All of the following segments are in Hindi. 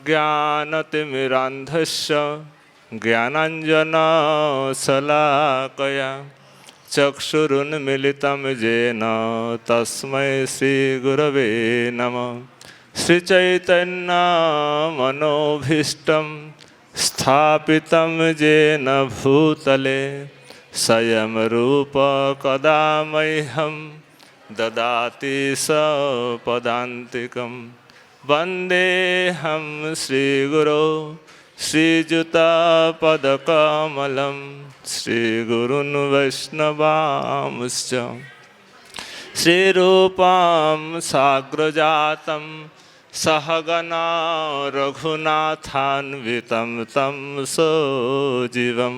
अज्ञानतिमिरान्धस्य ज्ञानाञ्जनशलाकया चक्षुरुन्मिलितं येन तस्मै श्रीगुरवे नमः। श्रीचैतन्यमनोभीष्टं स्थापितं येन भूतले स्वयं रूप कदा मह्यं ददाति सपदान्तिकं। वन्देऽहं श्रीगुरो श्रीयुतापदकमलं श्रीगुरून् वैष्णवांश्च। श्रीरूपं साग्रजातं सहगना रघुनाथान्वितं तं सजीवं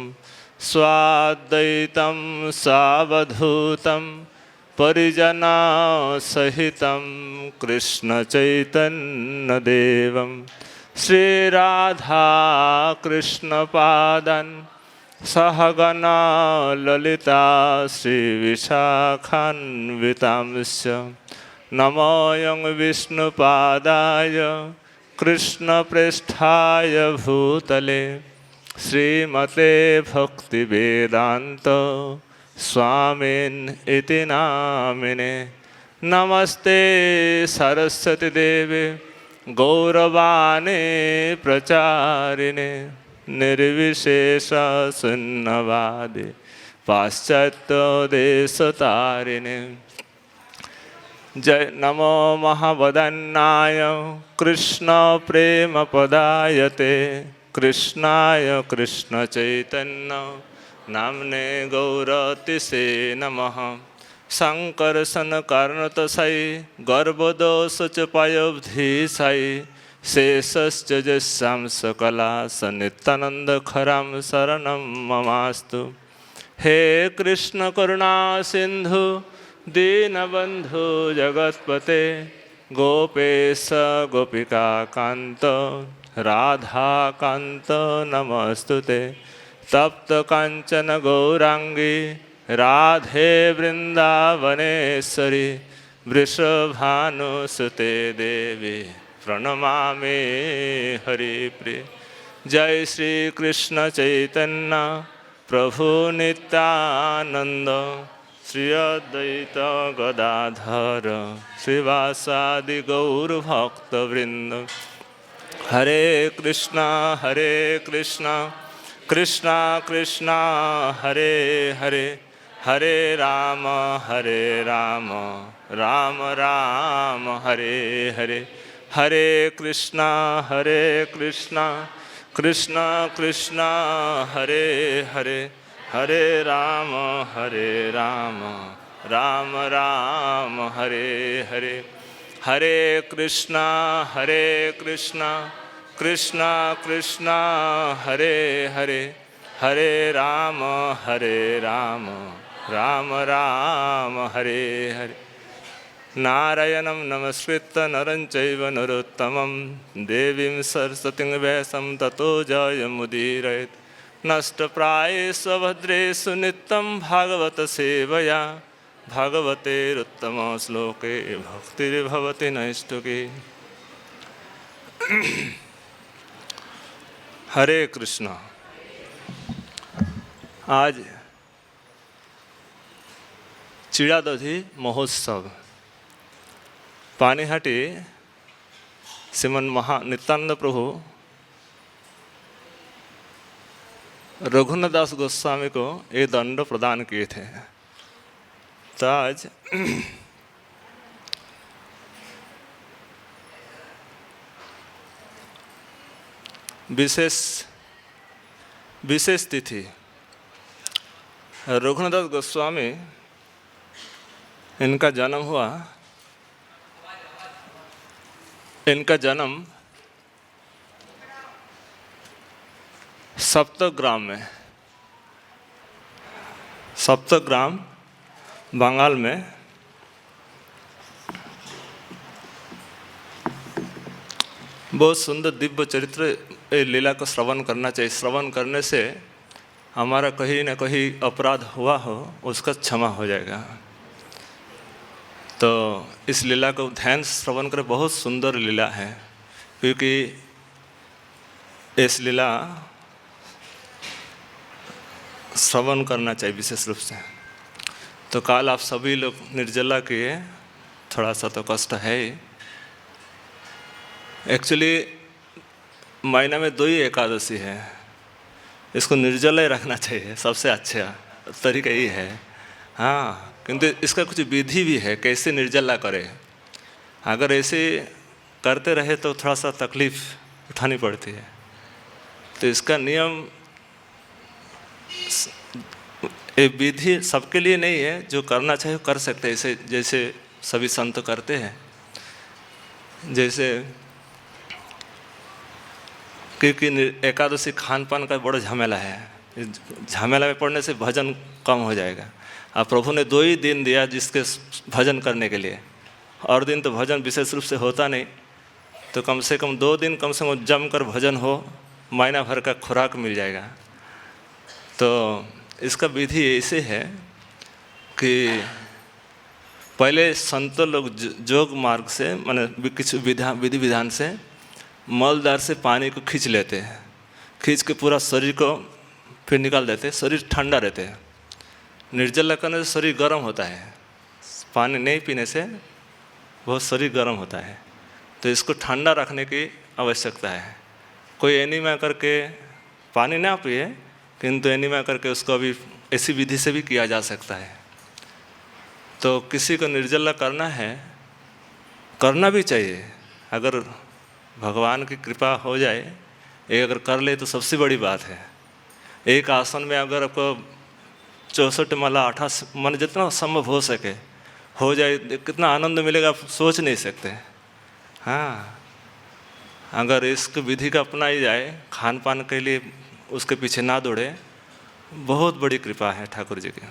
स्वाद्वैतं सावधूतं परिजनसहितं कृष्णचैतन्यदेवं श्रीराधाकृष्णपादान् सहगना ललिता श्रीविशाखान्वितांश्च। नमोऽयं विष्णुपादाय कृष्णप्रेष्ठाय भूतले श्रीमते भक्तिवेदान्त स्वामिन् इति नामिने। नमस्ते सरस्वती देवे गौरवाणी प्रचारिणे निर्विशेष शून्यवादी पाश्चात्यदेशतारिणे। जय नमो महावदन्नाय कृष्ण प्रेम पदायते कृष्णाय कृष्ण चैतन्य नामने गौरतिसे नमः। संकर्षण कारणतसाई गर्भदोष च पायोब्धिसाई शेषश्च यस्यां सकला सनित्यानंद खरां शरणं ममास्तु। हे कृष्ण करुणा सिंधु दीनबंधु जगत्पते गोपेश गोपिका कांत राधा कांत नमस्तुते। तप्त कांचन गौरांगी राधे वृंदावनेश्वरी वृषभानुसुते देवी प्रणमामि हरिप्रिय। जय श्री कृष्ण चैतन्य प्रभु नित्यानंद श्री अद्वैत गदाधर श्रीवासादि गौरभक्तवृंद। हरे कृष्णा कृष्णा कृष्णा हरे हरे हरे राम राम राम हरे हरे। हरे कृष्णा कृष्णा कृष्णा हरे हरे हरे राम राम राम हरे हरे। हरे कृष्णा कृष्णा कृष्णा हरे हरे हरे राम राम राम हरे हरे। नारायणं नमस्कृत्य नरं चैव नरोत्तमं देवीं सरस्वतीं व्यासं ततो जयमुदीरयेत्। नष्टप्रायेषु भद्रेषु नित्यं भागवत सेवया भागवतेरुत्तम श्लोके भक्तिर्भवति नैष्ठुके। हरे कृष्णा। आज चिड़ादधी महोत्सव पानीहाटी श्रीमन नित्यानंद प्रभु रघुनाथदास गोस्वामी को ये दंड प्रदान किए थे। तो आज विशेष तिथि रघुनाथदास गोस्वामी इनका जन्म हुआ। इनका जन्म सप्तग्राम में, सप्तग्राम बंगाल में बहुत सुंदर दिव्य चरित्र लीला को श्रवण करना चाहिए। श्रवण करने से हमारा कहीं ना कहीं अपराध हुआ हो उसका क्षमा हो जाएगा। तो इस लीला को ध्यान श्रवण करें, बहुत सुंदर लीला है। क्योंकि इस लीला श्रवण करना चाहिए विशेष रूप से। तो काल आप सभी लोग निर्जला किए, थोड़ा सा तो कष्ट है ही। एक्चुअली महीना में 2 ही एकादशी है, इसको निर्जला ही रखना चाहिए, सबसे अच्छा तरीका यही है। हाँ, किंतु इसका कुछ विधि भी है कैसे निर्जला करें। अगर ऐसे करते रहे तो थोड़ा सा तकलीफ उठानी पड़ती है। तो इसका नियम, ये विधि सबके लिए नहीं है, जो करना चाहिए कर सकते हैं, ऐसे जैसे सभी संत करते हैं। जैसे क्योंकि एकादशी खान पान का बड़ा झमेला है, झमेला में पड़ने से भजन कम हो जाएगा। अब प्रभु ने 2 ही दिन दिया जिसके भजन करने के लिए, और दिन तो भजन विशेष रूप से होता नहीं। तो कम से कम 2 दिन कम से कम जम कर भजन हो, महीना भर का खुराक मिल जाएगा। तो इसका विधि ऐसे है कि पहले संत लोग जोग मार्ग से, माने कुछ विधि विधान से मलदार से पानी को खींच लेते हैं, खींच के पूरा शरीर को फिर निकाल देते हैं, शरीर ठंडा रहते हैं। निर्जला करने से शरीर गर्म होता है, पानी नहीं पीने से बहुत शरीर गर्म होता है। तो इसको ठंडा रखने की आवश्यकता है। कोई एनीमा करके पानी ना पिए, किंतु एनीमा करके उसको अभी ऐसी विधि से भी किया जा सकता है। तो किसी को निर्जला करना है, करना भी चाहिए। अगर भगवान की कृपा हो जाए, ये अगर कर ले तो सबसे बड़ी बात है। एक आसन में अगर आपको 64 माला 28 मन जितना संभव हो सके हो जाए, कितना आनंद मिलेगा आप सोच नहीं सकते। हाँ, अगर इसको विधि का अपनाई जाए, खान पान के लिए उसके पीछे ना दौड़े, बहुत बड़ी कृपा है ठाकुर जी की।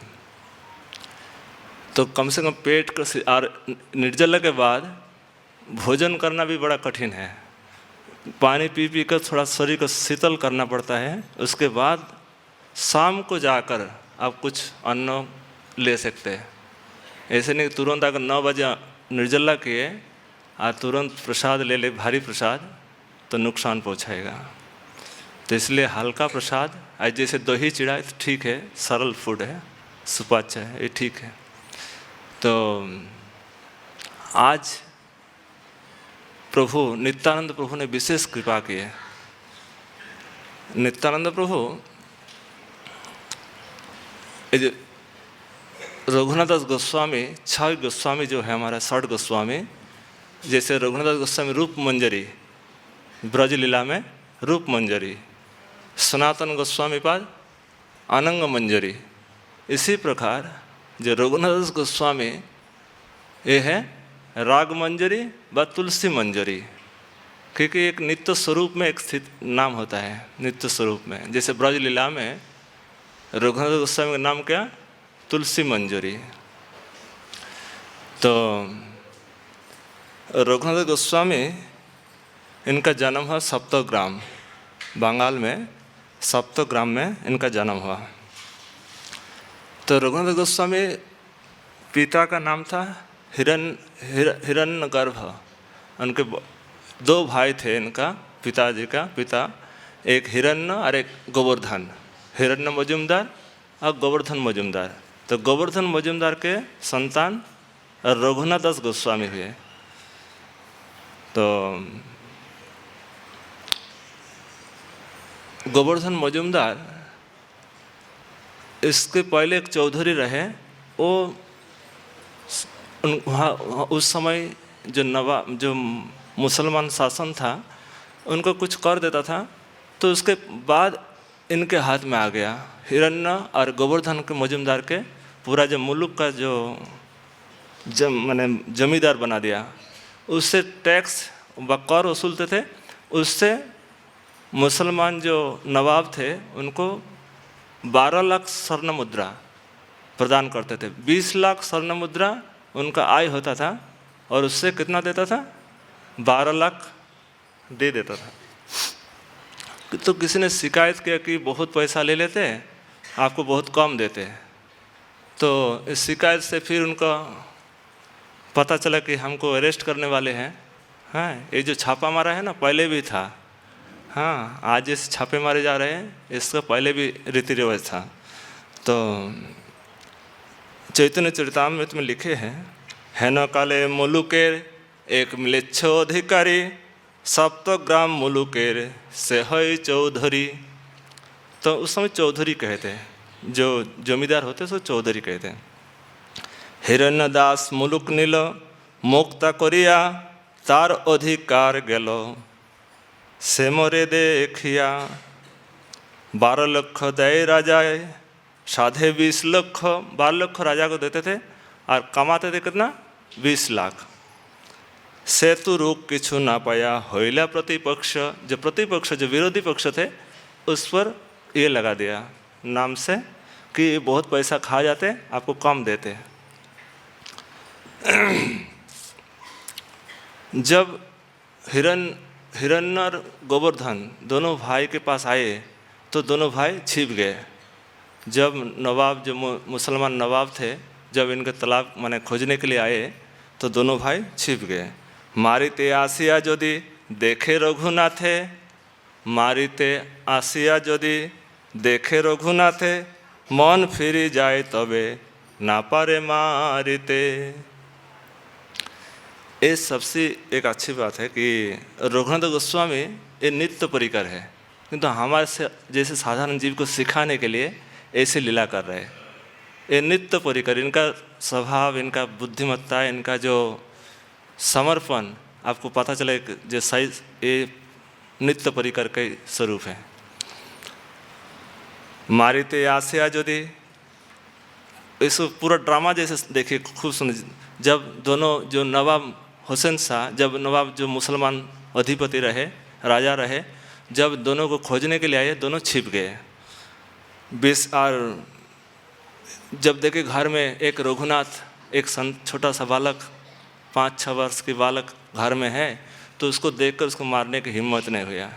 तो कम से कम पेट को और निर्जला के बाद भोजन करना भी बड़ा कठिन है। पानी पी पी कर थोड़ा शरीर को शीतल करना पड़ता है। उसके बाद शाम को जाकर आप कुछ अन्न ले सकते हैं। ऐसे नहीं तुरंत अगर 9 बजे निर्जला किए और तुरंत प्रसाद ले ले, भारी प्रसाद, तो नुकसान पहुंचाएगा। तो इसलिए हल्का प्रसाद, आज जैसे दही चिड़ा तो ठीक है, सरल फूड है, सुपाच्य है, ये ठीक है। तो आज प्रभु नित्यानंद प्रभु ने विशेष कृपा की है। नित्यानंद प्रभु रघुनाथ दास गोस्वामी, 6 गोस्वामी जो है हमारा 6 गोस्वामी, जैसे रघुनाथ दास गोस्वामी रूप मंजरी, ब्रज लीला में रूप मंजरी, सनातन गोस्वामी पाद अनंग मंजरी, इसी प्रकार जो रघुनाथ दास गोस्वामी ये है राग मंजरी व तुलसी मंजरी। क्योंकि एक नित्य स्वरूप में एक स्थित नाम होता है, नित्य स्वरूप में। जैसे ब्रज लीला में रघुनाथ गोस्वामी का नाम क्या, तुलसी मंजरी। तो रघुनाथ गोस्वामी, इनका जन्म हुआ सप्तग्राम, बंगाल में सप्तग्राम में इनका जन्म हुआ। तो रघुनाथ गोस्वामी पिता का नाम था हिरण्यगर्भ। उनके 2 भाई थे इनका, पिताजी का पिता, एक हिरण्य और एक गोवर्धन। हिरण्य मजुमदार और गोवर्धन मजुमदार। तो गोवर्धन मजुमदार के संतान रघुनाथ दास गोस्वामी हुए। तो गोवर्धन मजुमदार, इसके पहले एक चौधरी रहे, वो वहाँ उस समय जो मुसलमान शासन था उनको कुछ कर देता था, तो उसके बाद इनके हाथ में आ गया। हिरण्य और गोवर्धन के मजुमदार के पूरा जो मुल्क का जो माने जमींदार बना दिया। उससे टैक्स व कर वसूलते थे। उससे मुसलमान जो नवाब थे उनको 12 लाख स्वर्ण मुद्रा प्रदान करते थे। 20 लाख स्वर्ण मुद्रा उनका आय होता था, और उससे कितना देता था, 12 लाख दे देता था। तो किसी ने शिकायत किया कि बहुत पैसा ले लेते हैं, आपको बहुत कम देते हैं। तो इस शिकायत से फिर उनका पता चला कि हमको अरेस्ट करने वाले हैं। हाँ, ये जो छापा मारा है ना, पहले भी था। हाँ, आज जैसे छापे मारे जा रहे हैं, इसका पहले भी रीति रिवाज था। तो चैतन्य चरितामृत में लिखे हैं, हेन काले मुलुकेर एक म्लेच्छ अधिकारी, सप्तग्राम मुलुकेर से है चौधरी। तो उस समय चौधरी कहते हैं, जो जमींदार होते हैं सो चौधरी कहते हैं। हिरण्यदास मुलुक नील मुक्ता करिया, तार अधिकार गेल से मोरे देखिया। 12 लाख दे राजाए, साधे 20 लाख। 12 लाख राजा को देते थे और कमाते थे कितना? 20 लाख। सेतु रोग किछु ना पाया, होइला प्रतिपक्ष। जो प्रतिपक्ष, जो विरोधी पक्ष थे, उस पर ये लगा दिया नाम से कि बहुत पैसा खा जाते, आपको कम देते। जब हिरण्य और गोवर्धन दोनों भाई के पास आए तो दोनों भाई छिप गए। जब नवाब, जो मुसलमान नवाब थे, जब इनके तालाब माने खोजने के लिए आए तो दोनों भाई छिप गए। मारिते आसिया यदि देखे रघुनाथे, मारिते आसिया यदि देखे रघुनाथे, मन फिरी जाए तबे ना पारे मारिते। ये सबसे एक अच्छी बात है कि रघुनाथ गोस्वामी ये नित्य परिकर है, किंतु हमारे से जैसे साधारण जीव को सिखाने के लिए ऐसे लीला कर रहे हैं। ये नित्य परिकर, इनका स्वभाव, इनका बुद्धिमत्ता, इनका जो समर्पण आपको पता चले जो सही, ये नित्य परिकर के स्वरूप है। मारिते आसिया यदि, इसको पूरा ड्रामा जैसे देखिए, खूब सुन। जब दोनों, जो नवाब हुसैन शाह, जब नवाब जो मुसलमान अधिपति रहे, राजा रहे, जब दोनों को खोजने के लिए आए, दोनों छिप गए। और जब देखे घर में एक रघुनाथ, एक छोटा सा बालक, 5-6 वर्ष की बालक घर में है, तो उसको देखकर उसको मारने की हिम्मत नहीं हुआ।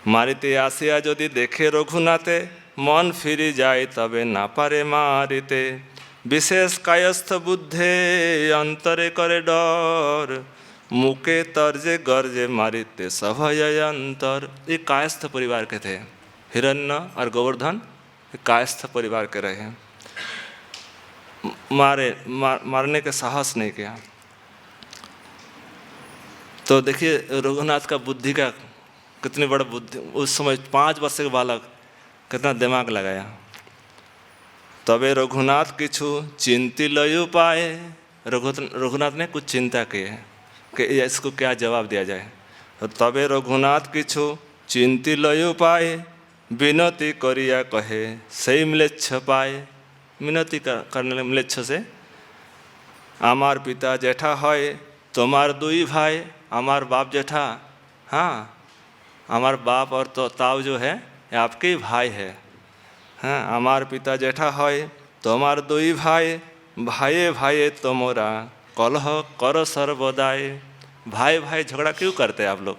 मारिते आसिया यदि देखे रघुनाथे, मन फिरी जाए तबे ना पारे मारिते। विशेष कायस्थ बुद्धे अंतरे करे डर, मुके तर्जे गर्जे मारिते सभय अंतर। ये कायस्थ परिवार के थे, हिरण्य और गोवर्धन कायस्थ परिवार के रहे। मारने का साहस नहीं किया। तो देखिए रघुनाथ का बुद्धि का कितनी बड़ा बुद्धि, उस समय 5 वर्ष के बालक कितना दिमाग लगाया। तबे रघुनाथ किछु चिंती लय पाए। रघुनाथ ने कुछ चिंता की है कि इसको क्या जवाब दिया जाए। तो तबे रघुनाथ किछु चिंती लय पाए, विनती करिया कहे सही म्लेच्छ पाए। विनती करने म्लेच्छ से, आमार पिता जेठा है तुम्हार 2 भाई। हमार बाप जेठा, हाँ, हमार बाप और तो ताऊ जो है ये आपके ही भाई है। हाँ, हमार पिता जेठा है तुम्हार 2 भाई, भाई भाई तोमरा कलह कर सर्वदाय। भाई भाई झगड़ा क्यों करते हैं आप लोग?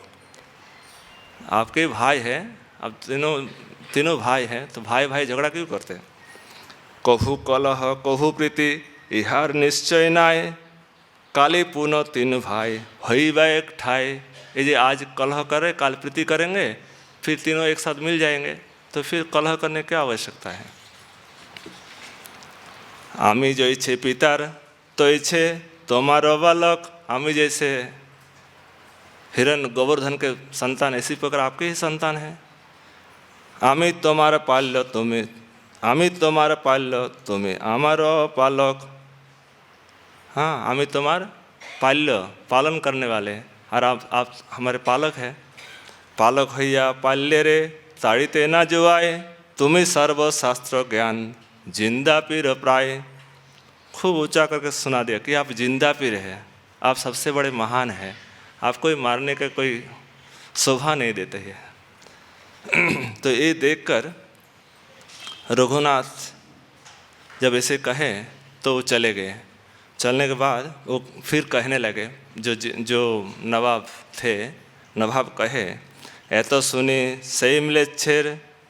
आपके भाई है, अब तीनों भाई हैं, तो भाई भाई झगड़ा क्यों करते हैं? कहू कलह कहू प्रीति इहार निश्चय नाय, काली पुनः 3 भाई हईबा एक ठाए। ये जो आज कलह करे, काल प्रीति करेंगे, फिर तीनों एक साथ मिल जाएंगे, तो फिर कलह करने की आवश्यकता है। आमी जो इच्छे पितार तो इच्छे तुम्हारो बालक। आमी जैसे हिरण्य गोवर्धन के संतान, इसी प्रकार आपके ही संतान है। आमी तुम्हारा पाल्य तुम्हें, आमी तुम्हारा पाल्य तुम्हें हमारो पालक। हाँ, आमी तुम्हार पाल्य, पालन करने वाले, और आप हमारे पालक हैं। पालक हैया पाल्य रे ताड़ीते ना जुआए, तुम्हें सर्वशास्त्र ज्ञान जिंदा पीर प्राय। खूब ऊंचा करके सुना दिया कि आप जिंदा पीर है, आप सबसे बड़े महान हैं, आपको मारने का कोई शोभा नहीं देते हैं। तो ये देखकर रघुनाथ जब ऐसे कहे तो वो चले गए। चलने के बाद वो फिर कहने लगे, जो नवाब थे, नवाब कहे, एतो सुनी सही म्लेच्छेर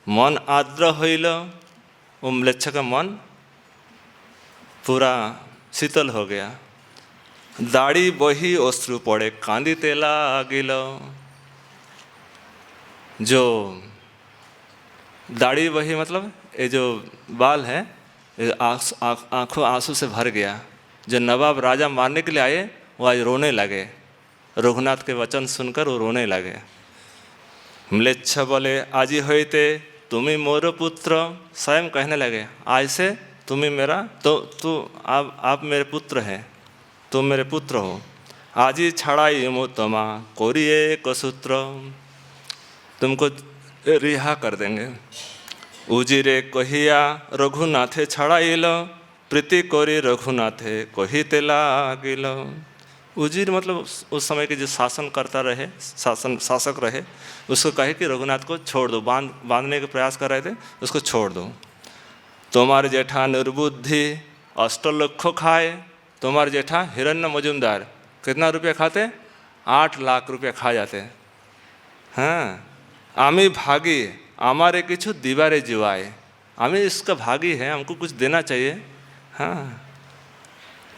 मन आर्द्र हईल। वो म्लेच्छ का मन पूरा शीतल हो गया। दाढ़ी बही अश्रु पड़े कांदी तेला गिल। जो दाढ़ी वही मतलब ये जो बाल है आंखों आंसू से भर गया। जो नवाब राजा मारने के लिए आए वो आज रोने लगे, रघुनाथ के वचन सुनकर वो रोने लगे। म्लेच्छ बोले आजी होते तुम ही मोर पुत्र, स्वयं कहने लगे आज से तुम ही मेरा तू आप मेरे पुत्र हैं, तुम मेरे पुत्र हो। आज ही छड़ाई मोतमा कोरिए कसूत्र, तुमको रिहा कर देंगे। उजिरे कहिया रघुनाथे छड़ाइल, प्रीति कोरी रघुनाथे कहिते लागिल। उजिर मतलब उस समय के जो शासन करता रहे, शासक रहे, उसको कहे कि रघुनाथ को छोड़ दो, बांधने का प्रयास कर रहे थे, उसको छोड़ दो। तुम्हारे जेठा निर्बुद्धि अष्टलक्ष खाए, तुम्हारे जेठा हिरण्य मजुमदार कितना रुपया खाते? 8 लाख रुपया खा जाते। हाँ, आमी भागी हमारे किछु दीवारे जीवाए, हमें इसका भागी है, हमको कुछ देना चाहिए। हाँ,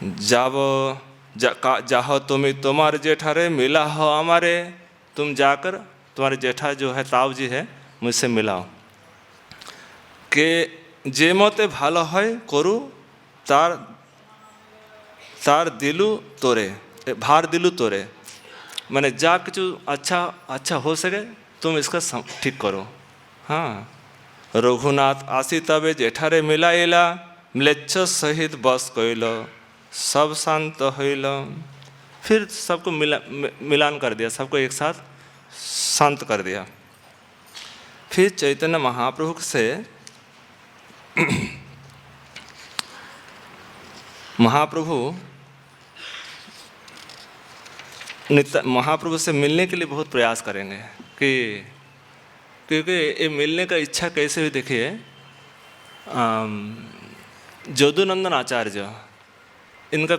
जाओ जाहो तुम्हें तुम्हारे जेठा रे मिला हो हमारे, तुम जाकर तुम्हारे जेठा जो है ताऊ जी है मुझसे मिलाओ। के जे मते भालो है करू तार तार दिलू तोरे, भार दिलू तोरे, मैंने जा किचु अच्छा हो सके तुम इसका ठीक करो। हाँ, रघुनाथ आसी तबे जेठारे मिलाइला, म्लेच्छ सहित बस कइलो, सब शांत होइल। फिर सबको मिलान कर दिया, सबको एक साथ शांत कर दिया। फिर चैतन्य महाप्रभु से महाप्रभु से मिलने के लिए बहुत प्रयास करेंगे कि क्योंकि ये मिलने का इच्छा कैसे हुई देखिए। जदुनंदन आचार्य इनका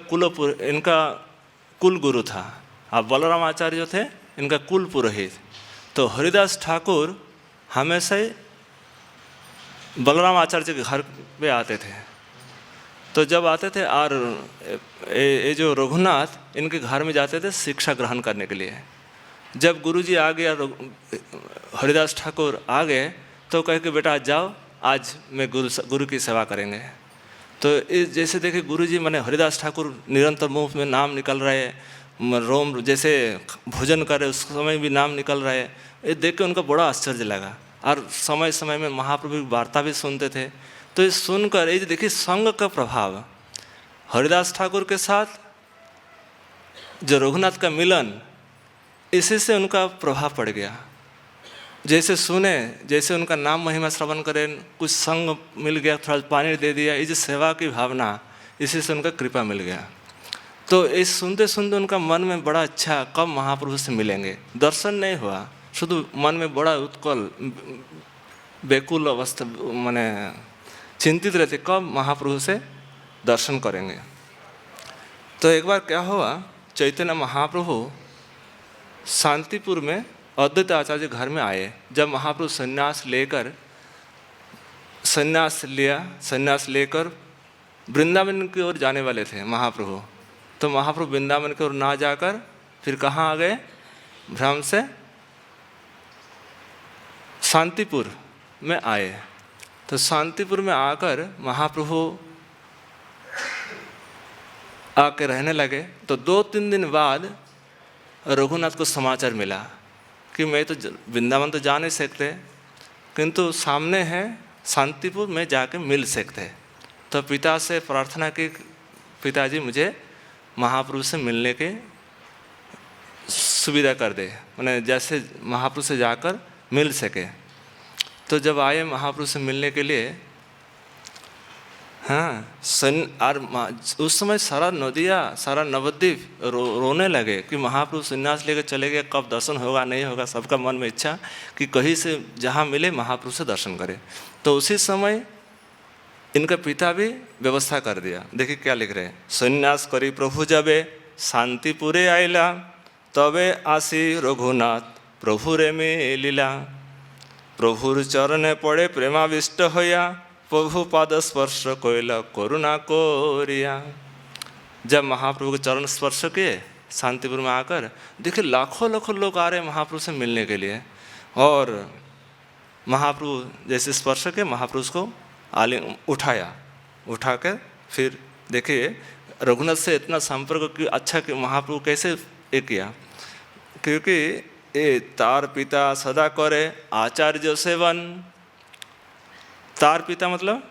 कुल गुरु था, अब बलराम आचार्य जो थे इनका कुल पुरोहित। तो हरिदास ठाकुर हमेशा ही बलराम आचार्य के घर पे आते थे। तो जब आते थे और ये जो रघुनाथ इनके घर में जाते थे शिक्षा ग्रहण करने के लिए। जब गुरुजी आ गया, हरिदास ठाकुर आ गए, तो कहे कि बेटा आज जाओ, आज मैं गुरु की सेवा करेंगे। तो जैसे देखे गुरुजी माने हरिदास ठाकुर निरंतर मुंह में नाम निकल रहे, रोम जैसे भोजन करे उस समय भी नाम निकल रहे, ये देख के उनको बड़ा आश्चर्य लगा। और समय समय में महाप्रभु की वार्ता भी सुनते थे। तो ये सुनकर ये देखिए संग का प्रभाव, हरिदास ठाकुर के साथ जो रघुनाथ का मिलन, इसी से उनका प्रभाव पड़ गया। जैसे सुने, जैसे उनका नाम महिमा श्रवण करें, कुछ संग मिल गया, थोड़ा पानी दे दिया, ये जो सेवा की भावना, इसी से उनका कृपा मिल गया। तो इस सुनते सुनते उनका मन में बड़ा अच्छा, कब महाप्रभु से मिलेंगे। दर्शन नहीं हुआ, शुद्ध मन में बड़ा उत्कल बेकुल अवस्था, माने चिंतित रहते कब महाप्रभु से दर्शन करेंगे। तो एक बार क्या हुआ, चैतन्य महाप्रभु शांतिपुर में अद्वैत आचार्य घर में आए। जब महाप्रभु संन्यास लेकर वृंदावन की ओर जाने वाले थे महाप्रभु। तो महाप्रभु वृंदावन की ओर ना जाकर फिर कहाँ आ गए, भ्रम से शांतिपुर में आए। तो शांतिपुर में आकर महाप्रभु आके रहने लगे। तो 2-3 दिन बाद रघुनाथ को समाचार मिला कि मैं तो वृंदावन तो जा नहीं सकते, किंतु सामने है शांतिपुर में जाके मिल सकते। तो पिता से प्रार्थना की, पिताजी मुझे महाप्रभु से मिलने के सुविधा कर दे, मैंने जैसे महाप्रभु से जाकर मिल सके। तो जब आए महाप्रभु से मिलने के लिए, हाँ, और उस समय सारा नदिया, सारा नवद्वीप रोने लगे कि महाप्रभु संन्यास लेकर चले गए, कब दर्शन होगा नहीं होगा। सबका मन में इच्छा कि कहीं से जहाँ मिले महाप्रभु से दर्शन करे। तो उसी समय इनका पिता भी व्यवस्था कर दिया। देखिए क्या लिख रहे हैं, संन्यास करी प्रभु जबे शांतिपुरे आइला, तबे आसी रघुनाथ प्रभु रे में लीला। प्रभुर चरणे पड़े प्रेमाविष्ट होया, प्रभु पाद स्पर्श कोयला करुणा कोरिया। जब महाप्रभु के चरण स्पर्श किए शांतिपुर में आकर, देखिए लाखों लाखों लोग आ रहे हैं महाप्रभु से मिलने के लिए। और महाप्रभु जैसे स्पर्श के महाप्रभु उसको उठाया, उठा कर फिर देखिए रघुनाथ से इतना संपर्क कि अच्छा कि महाप्रभु कैसे ये किया, क्योंकि ये तार पिता सदा करे आचार्य सेवन। तार पिता मतलब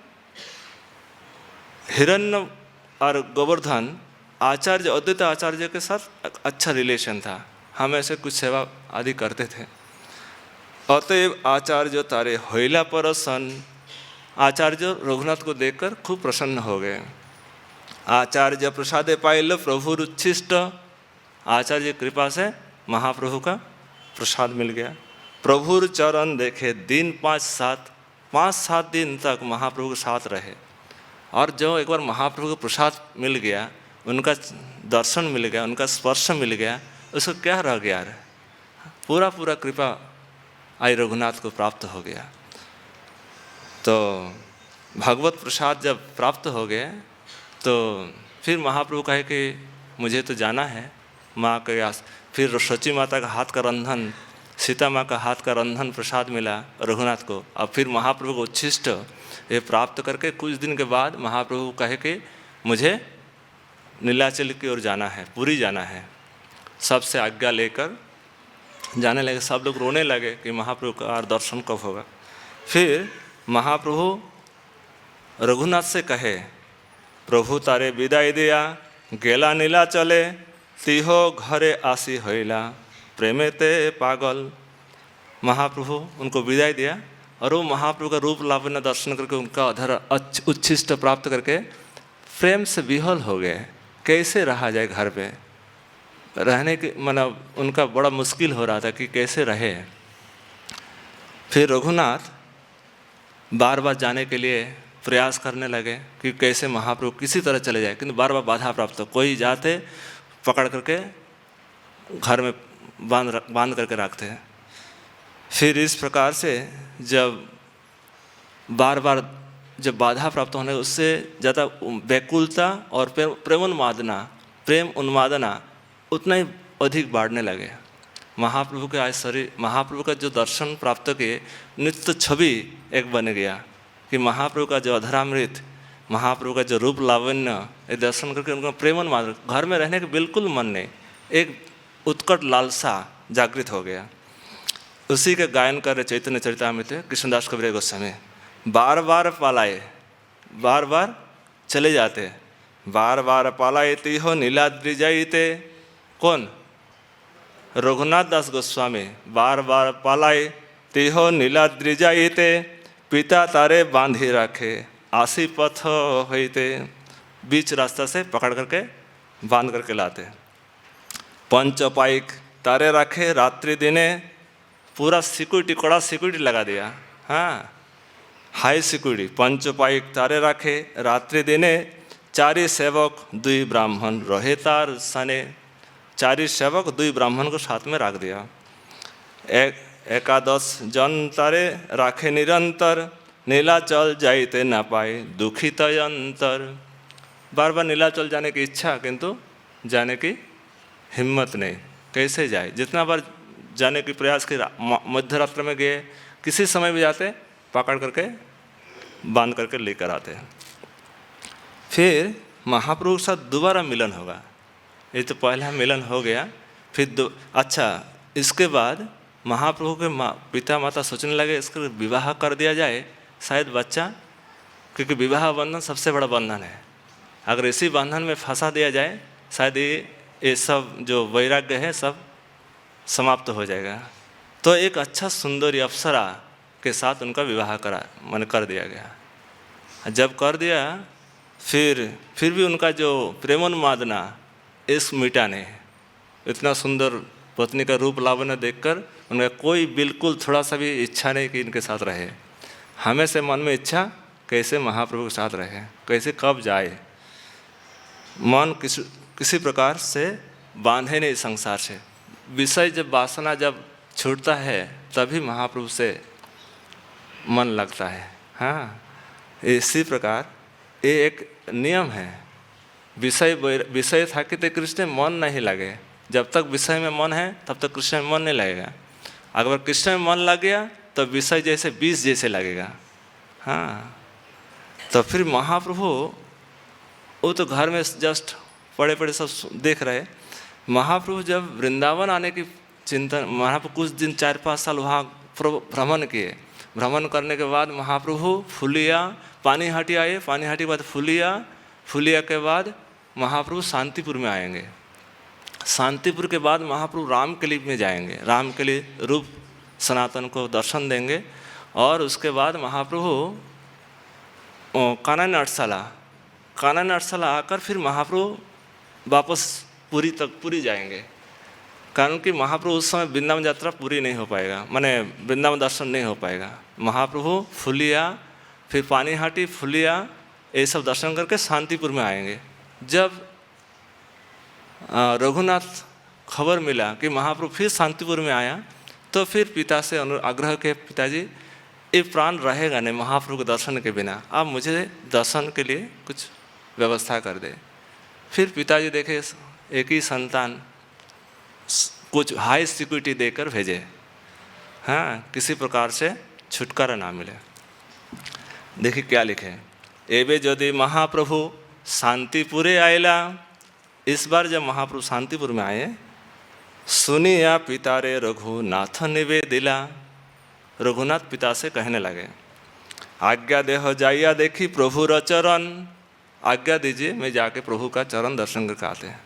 हिरण्य और गोवर्धन आचार्य अद्वैत आचार्य के साथ अच्छा रिलेशन था, हम ऐसे कुछ सेवा आदि करते थे। अतएव आचार्य तारे होइला परसन, आचार्य रघुनाथ को देखकर खूब प्रसन्न हो गए। आचार्य प्रसादे पाइल प्रभु रुच्छिष्ट, आचार्य कृपा से महाप्रभु का प्रसाद मिल गया। प्रभुर चरण देखे दिन 5-7 दिन तक महाप्रभु के साथ रहे। और जो एक बार महाप्रभु को प्रसाद मिल गया, उनका दर्शन मिल गया, उनका स्पर्श मिल गया, उसको क्या रह गया, पूरा पूरा कृपा आई रघुनाथ को प्राप्त हो गया। तो भगवत प्रसाद जब प्राप्त हो गए तो फिर महाप्रभु कहे कि मुझे तो जाना है माँ के आस। फिर सची माता का हाथ का रंधन, सीता माँ का हाथ का रंधन प्रसाद मिला रघुनाथ को। अब फिर महाप्रभु को उच्छिष्ट ये प्राप्त करके कुछ दिन के बाद महाप्रभु कहे कि मुझे नीलाचल की ओर जाना है, पुरी जाना है। सबसे आज्ञा लेकर जाने लगे, सब लोग रोने लगे कि महाप्रभु का दर्शन कब होगा। फिर महाप्रभु रघुनाथ से कहे, प्रभु तारे विदाई दिया गेला नीलाचले, तिहो घरे आसी होइला प्रेमे ते पागल। महाप्रभु उनको विदाई दिया और वो महाप्रभु का रूप लावण्य दर्शन करके उनका अधर उच्छिष्ट प्राप्त करके प्रेम से विहल हो गए। कैसे रहा जाए, घर पे रहने की मतलब उनका बड़ा मुश्किल हो रहा था कि कैसे रहे। फिर रघुनाथ बार बार जाने के लिए प्रयास करने लगे कि कैसे महाप्रभु किसी तरह चले जाए, किंतु बार बार बाधा प्राप्त हो। कोई जाते पकड़ करके घर में बांध करके रखते हैं। फिर इस प्रकार से जब बार बार जब बाधा प्राप्त होने, उससे ज़्यादा व्याकुलता और प्रेम उन्मादना उतना ही अधिक बढ़ने लगे। महाप्रभु के आज शरीर, महाप्रभु का जो दर्शन प्राप्त किए, नित्य छवि एक बन गया कि महाप्रभु का जो अधरामृत, महाप्रभु का जो रूप लावण्य, ये दर्शन करके उनका प्रेम उन्मादना, घर में रहने के बिल्कुल मन नहीं, एक उत्कट लालसा जागृत हो गया। उसी के गायन कर रहे चैतन्य चरितामृत कृष्णदास कबीर गोस्वामी। बार बार पालाए, बार बार चले जाते, बार बार पालाए तिहो नीलाद्रि जाइते। कौन? रघुनाथ दास गोस्वामी। बार बार पालाए तिहो नीलाद्रि जाइते, पिता तारे बांधी रखे आसी पथ होइते। बीच रास्ता से पकड़ करके बांध करके लाते। पंचपाइक तारे रखे रात्रि दिने, पूरा सिक्योरिटी, कड़ा सिक्योरिटी लगा दिया। हाँ, हाई सिक्योरिटी। पंचपाइक तारे रखे रात्रि दिने, चारि सेवक दुई ब्राह्मण रहे तार सने। चारि सेवक दुई ब्राह्मण को साथ में रख दिया। 11 जन तारे राखे निरंतर, नीलाचल जाइते ना पाए दुखित अंतर। बार बार नीलाचल जाने की इच्छा, किंतु जाने की हिम्मत नहीं, कैसे जाए। जितना बार जाने की प्रयास की, मध्य रात्र में गए, किसी समय भी जाते पकड़ करके बांध करके लेकर आते हैं। फिर महाप्रभु के साथ दोबारा मिलन होगा। ये तो पहला मिलन हो गया, फिर अच्छा, इसके बाद महाप्रभु के पिता माता सोचने लगे इसका विवाह कर दिया जाए, शायद बच्चा, क्योंकि विवाह बंधन सबसे बड़ा बंधन है। अगर इसी बंधन में फंसा दिया जाए, शायद ये सब जो वैराग्य है सब समाप्त हो जाएगा। तो एक अच्छा सुंदरी अप्सरा के साथ उनका विवाह कर दिया गया। जब कर दिया, फिर भी उनका जो प्रेमोन्मादना इस मिटा नहीं। इतना सुंदर पत्नी का रूप लावण्य देखकर उनका कोई बिल्कुल थोड़ा सा भी इच्छा नहीं कि इनके साथ रहे। हमेशा मन में इच्छा कैसे महाप्रभु के साथ रहे, कैसे कब जाए। मन किसी प्रकार से बांधे नहीं संसार से। विषय जब वासना जब छूटता है तभी महाप्रभु से मन लगता है। हाँ, इसी प्रकार ये एक नियम है। विषय था कि कृष्ण मन नहीं लगे। जब तक विषय में मन है तब तक कृष्ण में मन नहीं लगेगा। अगर कृष्ण में मन लग गया तो विषय जैसे विष जैसे लगेगा। हाँ, तो फिर महाप्रभु वो तो घर में जस्ट पड़े पड़े सब देख रहे। महाप्रभु जब वृंदावन आने की चिंतन, महाप्रभु कुछ दिन 4-5 साल वहाँ भ्रमण किए। भ्रमण करने के बाद महाप्रभु फुलिया पानीहाटी आए, पानीहाटी के बाद फुलिया, फुलिया के बाद महाप्रभु शांतिपुर में आएंगे। शांतिपुर के बाद महाप्रभु रामकली में जाएंगे, रामकली रूप सनातन को दर्शन देंगे। और उसके बाद महाप्रभु कानन अटशाला आकर फिर महाप्रभु वापस पुरी तक पुरी जाएंगे। कारण कि महाप्रभु उस समय वृंदावन यात्रा पूरी नहीं हो पाएगा, माने वृंदावन दर्शन नहीं हो पाएगा। महाप्रभु फुलिया, फिर पानीहाटी, फुलिया, ये सब दर्शन करके शांतिपुर में आएंगे। जब रघुनाथ खबर मिला कि महाप्रभु फिर शांतिपुर में आया, तो फिर पिता से आग्रह के, पिताजी ये प्राण रहेगा नहीं महाप्रभु के दर्शन के बिना, आप मुझे दर्शन के लिए कुछ व्यवस्था कर दे। फिर पिताजी देखे एक ही संतान, कुछ हाई सिक्योरिटी देकर भेजे, हाँ, किसी प्रकार से छुटकारा ना मिले। देखिए क्या लिखे, एबे यदि महाप्रभु शांतिपुरे आयला। इस बार जब महाप्रभु शांतिपुर में आए, सुनिया पिता रे रघुनाथ निवेदिला। रघुनाथ पिता से कहने लगे, आज्ञा देह जाइया देखी प्रभु र चरण, आज्ञा दीजिए मैं जाके प्रभु का चरण दर्शन करके आते हैं।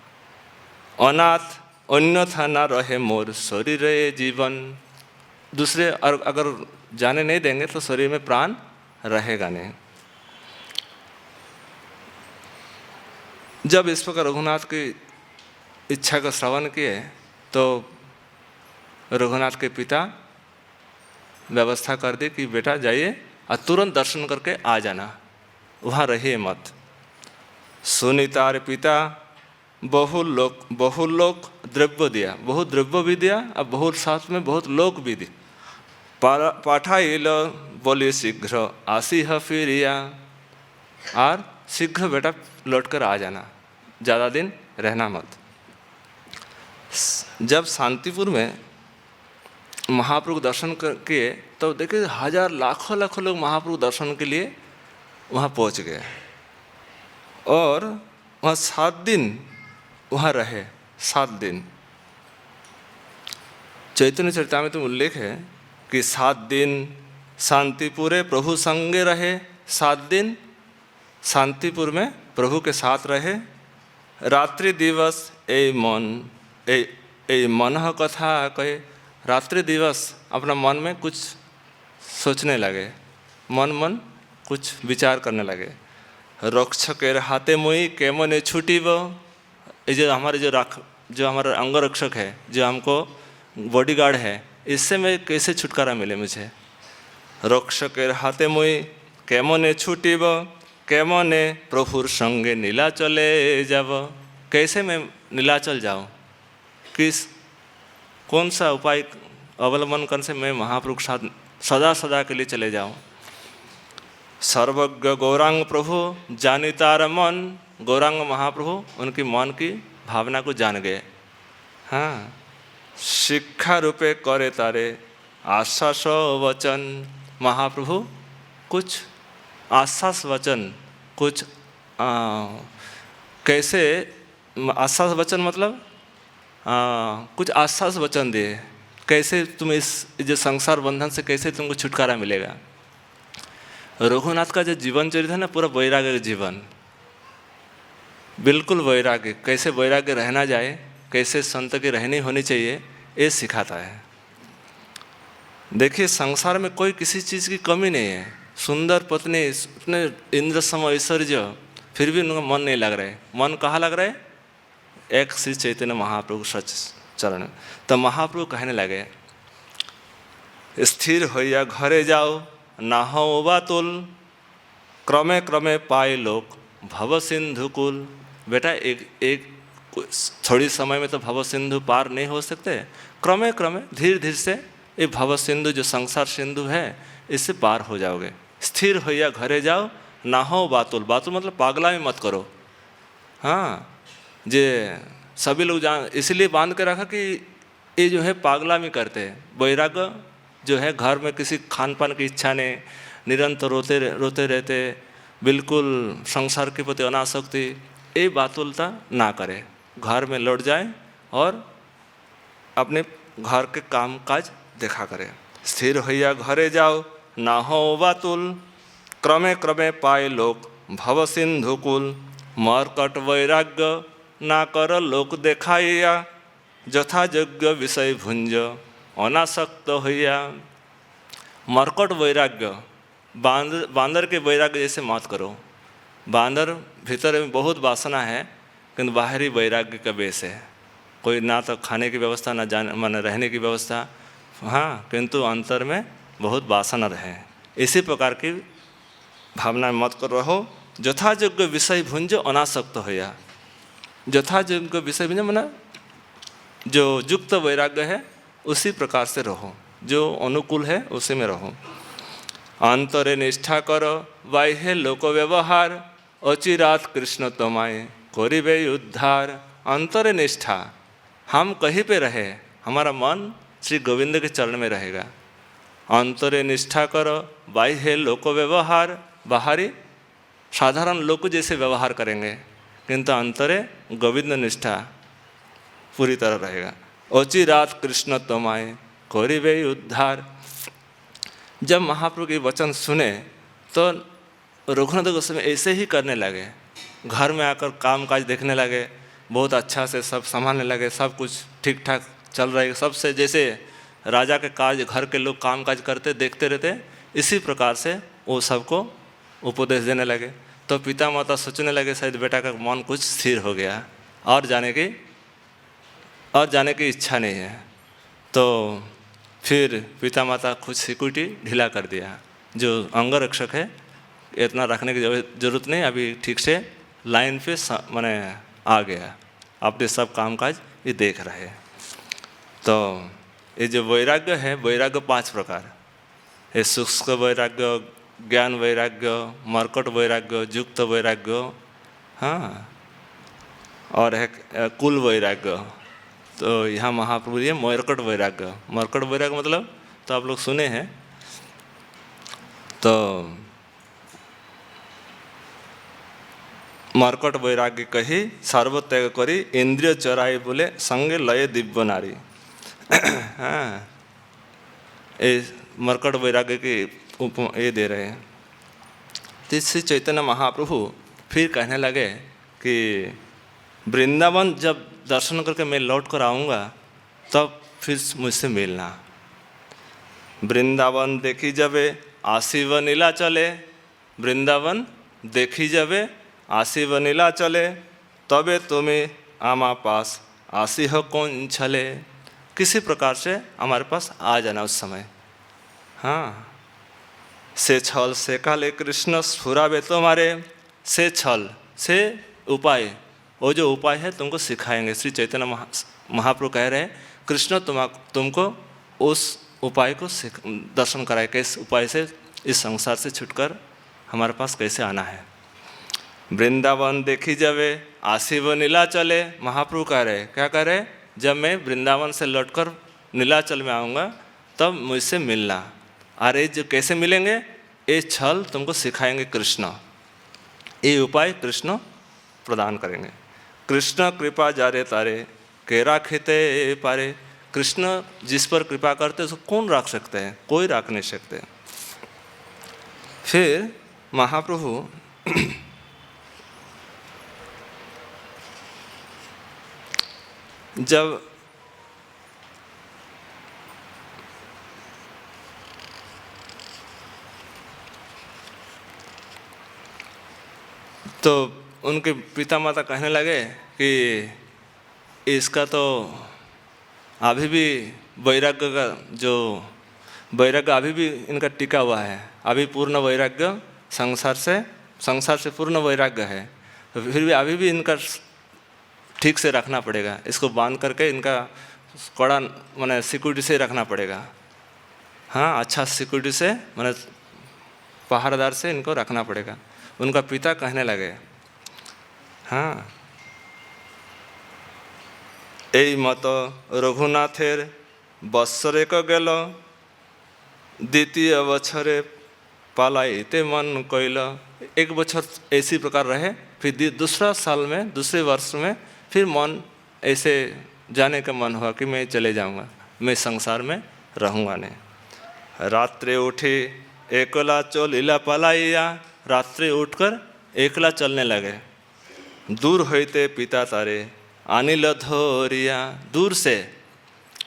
अनाथ अन्यथा न रहे मोर शरीर जीवन, दूसरे अगर जाने नहीं देंगे तो शरीर में प्राण रहेगा नहीं। जब इस प्रकार रघुनाथ की इच्छा का श्रवण किए तो रघुनाथ के पिता व्यवस्था कर दी कि बेटा जाइए और तुरंत दर्शन करके आ जाना, वहाँ रहिए मत। सुनीतार पिता बहुलोक द्रव्य दिया, बहुत द्रव्य भी दिया और बहुत साथ में बहुत लोक भी दी। पाठाइल बोले शीघ्र आसी है फिरिया, और शीघ्र बेटा लौट कर आ जाना, ज़्यादा दिन रहना मत। जब शांतिपुर में महाप्रभु दर्शन किए तो देखिए हजार लाखों लोग महाप्रभु दर्शन के लिए वहाँ पहुँच गए, और वहाँ 7 दिन वहाँ रहे। 7 दिन चैतन्य चरितामृत में उल्लेख है कि 7 दिन शांतिपुरे प्रभु संगे रहे। 7 दिन शांतिपुर में प्रभु के साथ रहे। रात्रि दिवस ए मन कथा कहे, रात्रि दिवस अपना मन में कुछ सोचने लगे, मन कुछ विचार करने लगे। रक्षकेर हाथे मुई केमने छूटी वो, ये जो हमारे जो हमारा अंगरक्षक है, जो हमको बॉडीगार्ड है, इससे मैं कैसे छुटकारा मिले मुझे। रक्षकेर हाथे मुई केमने छूटी वो, केमने प्रभुर संगे नीलाचले जाब, कैसे मैं नीलाचल जाऊँ, कौन सा उपाय अवलंबन करने से मैं महाप्रभु के साथ सदा के लिए चले जाऊँ। सर्वज्ञ गौरांग प्रभु जानितार मन, गौरांग महाप्रभु उनकी मन की भावना को जान गए। हाँ, शिक्षा रूपे करे तारे आश्वास वचन, महाप्रभु कुछ आश्वास वचन, कुछ कैसे आश्वास वचन मतलब कुछ आश्वास वचन दिए, कैसे तुम इस जो संसार बंधन से कैसे तुमको छुटकारा मिलेगा। रघुनाथ का जो जीवन चरित्र है ना, पूरा वैराग्य का जीवन, बिल्कुल वैराग्य, कैसे वैराग्य रहना जाए, कैसे संत की रहनी होनी चाहिए, ये सिखाता है। देखिए संसार में कोई किसी चीज़ की कमी नहीं है। सुंदर पत्नी, इतने इंद्र सम ऐश्वर्य, फिर भी उनका मन नहीं लग रहा है। मन कहाँ लग रहा है? एक श्री चैतन्य महाप्रभु सच चरण। तो महाप्रभु कहने लगे, स्थिर होइया घरे जाओ ना हो बातुल, क्रमे क्रमे पाए लोक भव सिंधु कुल। बेटा एक थोड़ी समय में तो भव सिंधु पार नहीं हो सकते, क्रमे क्रमे धीरे धीरे से ये भव सिंधु जो संसार सिंधु है इससे पार हो जाओगे। स्थिर होइया घरे जाओ ना हो बातुल, बातुल मतलब पागला में मत करो। हाँ, जे सभी लोग जान इसलिए बांध के रखा कि ये जो है पागलामी करते हैं। वैराग्य जो है घर में किसी खान पान की इच्छा नहीं, निरंतर रोते रहते, बिल्कुल संसार के प्रति अनासक्ति, ये बातुलता ना करे, घर में लौट जाए और अपने घर के काम काज देखा करे। स्थिर होइया घरे जाओ ना हो बातुल, क्रमे क्रमे पाए लोक भव सिंधुकुल, मरकट वैराग्य ना कर लोक देखाइया, जथा यज्ञ विषय भुंज अनासक्त होइया। मरकट वैराग्य, बांदर के वैराग्य जैसे मत करो। बांदर भीतर में बहुत वासना है, किंतु बाहरी वैराग्य का बेस है, कोई ना तो खाने की व्यवस्था ना जाने माने रहने की व्यवस्था, हाँ, किंतु अंतर में बहुत वासना रहे। इसी प्रकार की भावना में मत कर रहो। यथायोग्य विषय भुंज अनासक्त होया। यथायोग्य विषय भुंज माना जो युक्त वैराग्य है उसी प्रकार से रहो, जो अनुकूल है उसी में रहो। अंतरे निष्ठा करो बाह्य लोक व्यवहार, अचिरात कृष्ण तमाए करिबे उद्धार। अंतरे निष्ठा, हम कहीं पे रहे, हमारा मन श्री गोविंद के चरण में रहेगा। अंतरे निष्ठा करो बाह्य लोक व्यवहार, बाहरी साधारण लोग जैसे व्यवहार करेंगे, किंतु अंतरे गोविंद निष्ठा पूरी तरह रहेगा। अचिरात कृष्ण तमाए करिबे उद्धार। जब महाप्रभु के वचन सुने तो रघुनाथ गोस्वामी ऐसे ही करने लगे। घर में आकर काम काज देखने लगे, बहुत अच्छा से सब संभालने लगे, सब कुछ ठीक ठाक चल रहा है, सबसे जैसे राजा के काज घर के लोग काम काज करते देखते रहते, इसी प्रकार से वो सबको उपदेश देने लगे। तो पिता माता सोचने लगे शायद बेटा का मन कुछ स्थिर हो गया और जाने की इच्छा नहीं है। तो फिर पिता माता कुछ सिक्योरिटी ढीला कर दिया, जो अंगरक्षक है इतना रखने की जरूरत नहीं, अभी ठीक से लाइन पे माने आ गया, अपने सब काम काज ये देख रहे। तो ये जो वैराग्य है, वैराग्य 5 प्रकार है। शुष्क वैराग्य, ज्ञान वैराग्य, मरकट वैराग्य, युक्त वैराग्य, हाँ, और है कुल वैराग्य। तो यहाँ महाप्रभु ये मरकट वैराग्य, मरकट वैराग्य मतलब तो आप लोग सुने हैं। तो मरकट वैराग्य कही सर्व त्याग करी, इंद्रिय चराई बोले संगे लय दिव्य नारी। हाँ, ये मरकट वैराग्य के ये दे रहे हैं। तो श्री चैतन्य महाप्रभु फिर कहने लगे कि वृंदावन जब दर्शन करके मैं लौट कर आऊँगा तब फिर मुझसे मिलना। वृंदावन देखी जबे आशिव नीला चले, वृंदावन देखी जबे आशिव नीला चले, तबे तुम्हें आमा पास आशी हो कौन छले। किसी प्रकार से हमारे पास आ जाना उस समय। हाँ, से छल से काले कृष्ण स्फुरावे तुम्हारे, से छल से उपाय, वो जो उपाय है तुमको सिखाएंगे। श्री चैतन्य महाप्रभु कह रहे हैं कृष्ण तुमको उस उपाय को दर्शन कराए, कैसे उपाय से इस संसार से छुटकर हमारे पास कैसे आना है। वृंदावन देखी जबे आशिव नीलाचले, महाप्रभु कह रहे क्या कह रहे, जब मैं वृंदावन से लौटकर नीलाचल में आऊँगा तब मुझसे मिलना। अरे जो कैसे मिलेंगे, ये छल तुमको सिखाएंगे कृष्ण, ये उपाय कृष्ण प्रदान करेंगे। कृष्ण कृपा जारे तारे केरा खेते पारे। कृष्ण जिस पर कृपा करते उसको कौन रख सकते हैं, कोई रख नहीं सकते। फिर महाप्रभु जब तो उनके पिता माता कहने लगे कि इसका तो अभी भी वैराग्य का जो वैराग्य अभी भी इनका टिका हुआ है, अभी पूर्ण वैराग्य संसार से पूर्ण वैराग्य है, तो फिर भी अभी भी इनका ठीक से रखना पड़ेगा, इसको बांध करके इनका कड़ा माने सिक्योरिटी से रखना पड़ेगा। हाँ, अच्छा सिक्योरिटी से माने पहरेदार से इनको रखना पड़ेगा। उनका पिता कहने लगे हाँ, এই মতো রঘুনাথের বৎসরেক গেল, द्वितीय बछरे पालाइते मन कोइल। एक बछर ऐसी प्रकार रहे, फिर दूसरा साल में दूसरे वर्ष में फिर मन ऐसे जाने का मन हुआ कि मैं चले जाऊंगा, मैं संसार में रहूँगा नहीं। रात्रि उठी एकला चलिला पलाइया, रात्रि उठकर एकला चलने लगे। दूर होते पिता तारे अनिल धोरिया, दूर से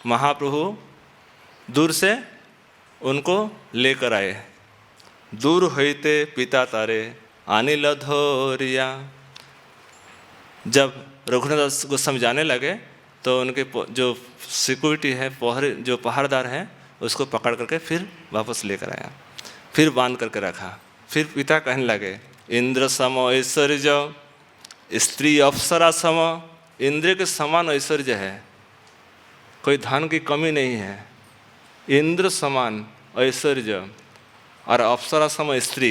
महाप्रभु दूर से उनको लेकर आए। दूर होते पिता तारे अनिल धोरिया। जब रघुनाथ गोस्वामी जाने लगे तो उनके जो सिक्योरिटी है, जो पहरेदार हैं, उसको पकड़ करके फिर वापस लेकर आया, फिर बांध करके रखा। फिर पिता कहने लगे, इंद्र सम ऐश्वर्य स्त्री अप्सरा सम, इंद्र के समान ऐश्वर्य है, कोई धन की कमी नहीं है। इंद्र समान ऐश्वर्य और अप्सरा सम स्त्री,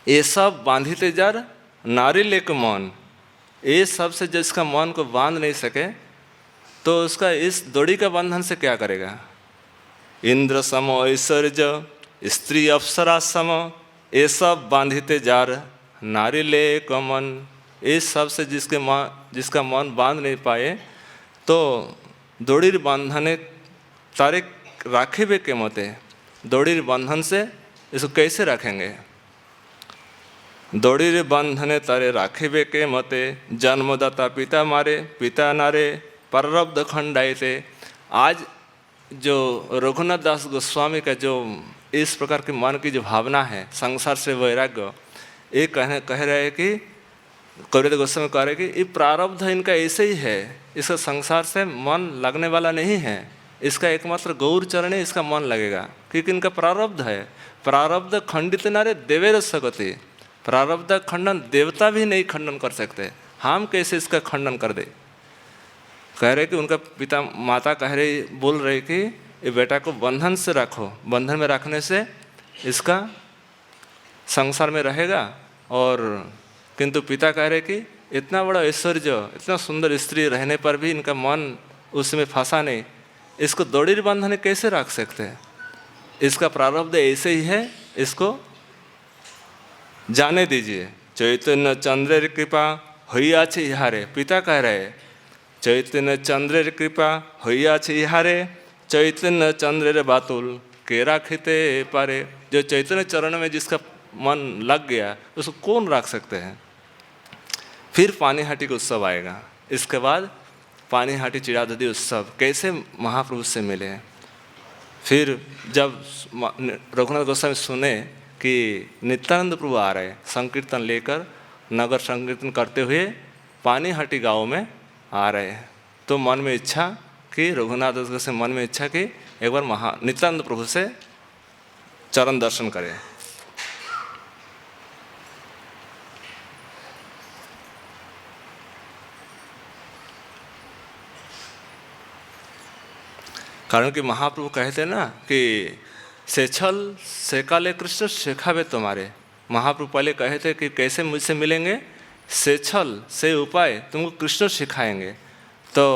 ये सब बांधिते जार नारी लेक मन, ये सब से जिसका मन को बांध नहीं सके तो उसका इस दोड़ी का बंधन से क्या करेगा। इंद्र सम ऐश्वर्य स्त्री अप्सरा सम, ये सब बांधिते जार नारी लेक मन, इस सब से जिसका मन बांध नहीं पाए तो दोड़ीर बंधने तारे राखिबे के मते, दोड़ीर बंधन से इसको कैसे रखेंगे। दोड़ीर बंधने तारे राखिबे के मते, जन्मदाता पिता मारे पिता नारे प्रारब्ध खंडाइते। आज जो रघुनाथ दास गोस्वामी का जो इस प्रकार के मन की जो भावना है, संसार से वैराग्य, ये कह रहे हैं कि कबीरदास गोस्वामी कह रहे हैं कि ये प्रारब्ध इनका ऐसे ही है, इसका संसार से मन लगने वाला नहीं है, इसका एकमात्र गौर चरण है, इसका मन लगेगा, क्योंकि इनका प्रारब्ध है। प्रारब्ध खंडित नारे देवेर सकते, प्रारब्ध खंडन देवता भी नहीं खंडन कर सकते, हम कैसे इसका खंडन कर दे। कह रहे कि उनका पिता माता कह रहे बोल रहे कि ये बेटा को बंधन से रखो, बंधन में रखने से इसका संसार में रहेगा। और किंतु पिता कह रहे कि इतना बड़ा ऐश्वर्य, इतना सुंदर स्त्री रहने पर भी इनका मन उसमें फंसा नहीं, इसको दोड़ीर बंधन कैसे रख सकते हैं। इसका प्रारब्ध ऐसे ही है, इसको जाने दीजिए। चैतन्य चंद्रेर कृपा हइयाछे इहारे, पिता कह रहे चैतन्य चंद्रेर कृपा हइयाछे इहारे, चैतन्य चंद्रेर बातुल के राखिते पारे। जो चैतन्य चरण में जिसका मन लग गया उसको कौन रख सकते हैं। फिर पानीहाटी का उत्सव आएगा, इसके बाद पानीहाटी चिड़ाधुदी उत्सव, कैसे महाप्रभु से मिले। फिर जब रघुनाथ गोस्वामी सुने कि नित्यानंद प्रभु आ रहे संकीर्तन लेकर, नगर संकीर्तन करते हुए पानीहाटी गांव में आ रहे हैं, तो मन में इच्छा कि रघुनाथ गोस्वामी मन में इच्छा कि एक बार नित्यानंद प्रभु से चरण दर्शन करें। कारण कि महाप्रभु कहते ना कि सेछल सेकाले कृष्ण शेखावे तुम्हारे। महाप्रभु पहले कहे थे कि कैसे मुझसे मिलेंगे, सेछल से उपाय तुमको कृष्ण सिखाएंगे। तो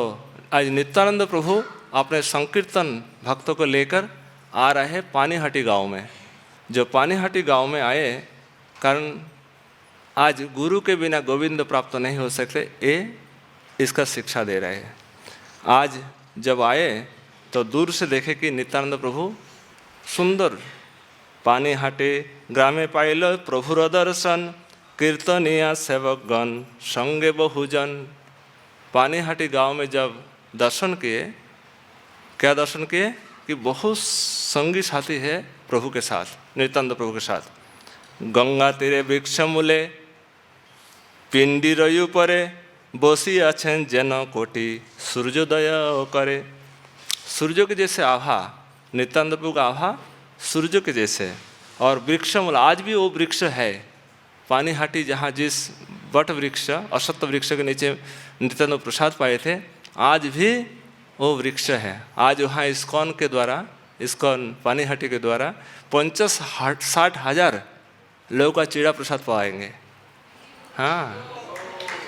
आज नित्यानंद प्रभु अपने संकीर्तन भक्तों को लेकर आ रहे हैं पानीहाटी गांव में। जो पानीहाटी गांव में आए, कारण आज गुरु के बिना गोविंद प्राप्त नहीं हो सकते, ये इसका शिक्षा दे रहे हैं। आज जब आए तो दूर से देखे कि नित्यानंद प्रभु सुंदर पानीहाटी ग्रामे पाइल प्रभुर दर्शन, कीर्तनिया सेवकगण संगे बहुजन। पानीहाटी गांव में जब दर्शन किए, क्या दर्शन किए कि बहुत संगी साथी है प्रभु के साथ, नित्यानंद प्रभु के साथ। गंगा तीरे वृक्ष मूले पिंडी परे बसी आछेन जेन कोटि सूर्योदय करे। सूर्य के जैसे आभा, नित्यानंद प्रभु का आभा सूर्य के जैसे। और वृक्ष मूल, आज भी वो वृक्ष है पानीहाटी, जहाँ जिस वट वृक्ष अश्वत्थ वृक्ष के नीचे नित्यानंद प्रसाद पाए थे, आज भी वो वृक्ष है। आज वहाँ इस्कॉन के द्वारा, इस्कॉन पानीहाटी के द्वारा 50-60 लोगों का चीड़ा प्रसाद पाएंगे। हाँ,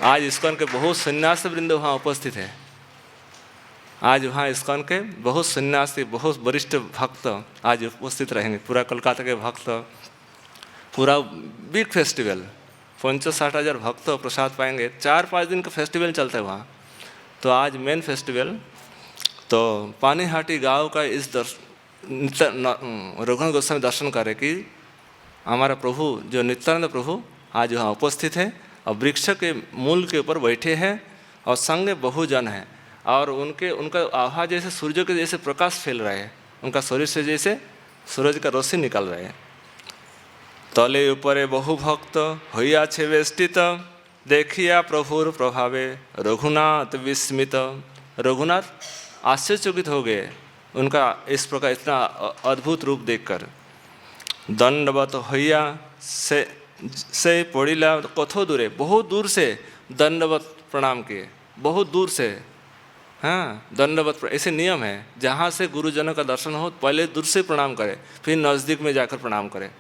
आज इस्कॉन के बहुत सन्यास वृंद वहाँ उपस्थित है। आज वहाँ इस्कॉन के बहुत सन्यासी, बहुत वरिष्ठ भक्त आज उपस्थित रहेंगे, पूरा कोलकाता के भक्त, पूरा बिग फेस्टिवल, 50-60 हज़ार भक्त प्रसाद पाएंगे। 4-5 दिन का फेस्टिवल चलता है वहाँ। तो आज मेन फेस्टिवल तो पानीहाटी गांव का इस रघुनाथ गोस्वामी दर्शन करें कि हमारा प्रभु जो नित्यानंद प्रभु आज वहाँ उपस्थित है और वृक्ष के मूल के ऊपर बैठे हैं और संग बहुजन है और उनका आभा जैसे सूर्य के जैसे प्रकाश फैल रहा है, उनका शरीर से जैसे सूरज का रोशनी निकल रहा है। तले ऊपरे बहु भक्त होइया छे वेष्टित, देखिया प्रभुर प्रभावे रघुनाथ विस्मित। रघुनाथ आश्चर्यचकित हो गए उनका इस प्रकार इतना अद्भुत रूप देखकर। दंडवत होइया से पड़िला कथो दूरे, बहुत दूर से दंडवत प्रणाम किए, बहुत दूर से। हाँ, दंडवत ऐसे नियम है, जहाँ से गुरुजनों का दर्शन हो पहले दूर से प्रणाम करें, फिर नज़दीक में जाकर प्रणाम करें।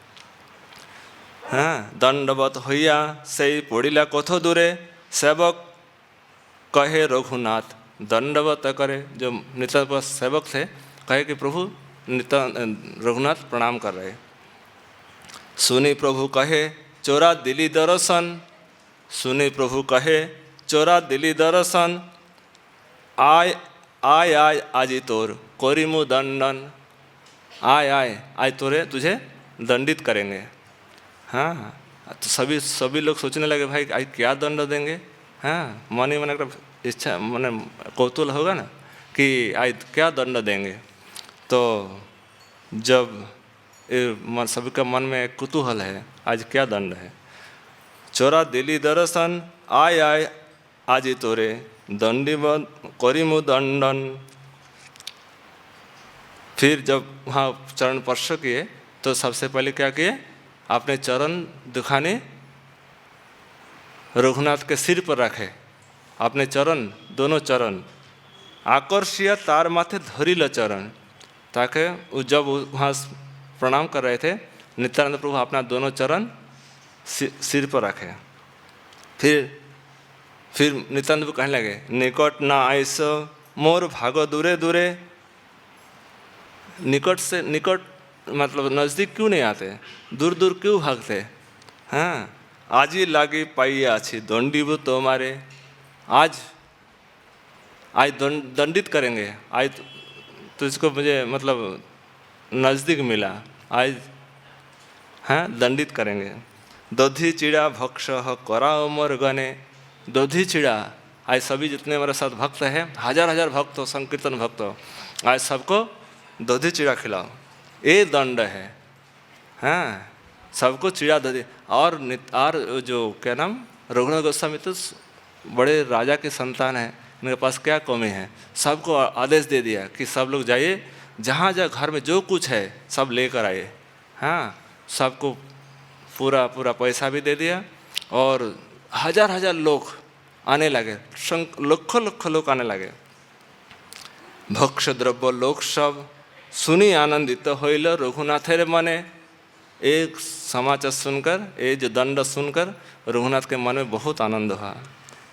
हाँ, दंडवत होइया से पड़िला कथो दूरे, सेवक कहे रघुनाथ। दंडवत करे, जो नित्यानंद सेवक थे, कहे कि प्रभु रघुनाथ प्रणाम कर रहे। सुनी प्रभु कहे चोरा दिली दर्शन, सुनी प्रभु कहे चोरा दिली दर्शन, आय आय आय आजी तोर कोरिमु दंडन। आय आय आज तोरे तुझे दंडित करेंगे। हाँ, तो सभी लोग सोचने लगे भाई आज क्या दंड देंगे। हाँ, मन ही मन एक इच्छा मन कौतूहल होगा ना कि आज क्या दंड देंगे। तो जब सभी का मन में कुतूहल है आज क्या दंड है। चोरा दिली दर्शन, आय आय आजी तोरे दंडीवत करिमु दंडन। फिर जब वहाँ चरण स्पर्श किए तो सबसे पहले क्या किए, अपने चरण दुखाने रघुनाथ के सिर पर रखे, अपने चरण दोनों चरण आकर्षिया तार माथे धरिल चरण, ताकि जब वहाँ प्रणाम कर रहे थे नित्यानंद प्रभु अपना दोनों चरण सिर पर रखे। फिर नित्यानंद प्रभु कहने लगे निकट ना आइस मोर भागो दूरे दूरे। निकट से निकट मतलब नज़दीक क्यों नहीं आते, दूर दूर क्यों भागते। हाँ, आज ही लागी पाई आछी दंडीबु तुम्हारे। आज दंडित करेंगे, आज तुझको मुझे मतलब नज़दीक मिला, आज हाँ दंडित करेंगे। दधी चिड़ा भक्ष कराओ मोर गने। दधी चिड़ा, आज सभी जितने हमारे साथ भक्त हैं, 1000 भक्त हो, संकीर्तन भक्त हो, आज सबको दधी चिड़ा खिलाओ, ये दंड है। हाँ, सबको चिड़ा दधी। और जो क्या नाम रघुनाथ गोस्वामी तो बड़े राजा के संतान हैं, इनके पास क्या कमी है, सबको आदेश दे दिया कि सब लोग जाइए, जहाँ जहाँ घर में जो कुछ है सब लेकर आइए। हाँ, सबको पूरा पैसा भी दे दिया और 1000 लोग आने लगे, लाखों लोग आने लगे। भक्ष द्रव्य लोक सब सुनी आनंदित होइल रघुनाथेर मने। एक समाचार सुनकर, ये जो दंड सुनकर रघुनाथ के मन में बहुत आनंद हुआ।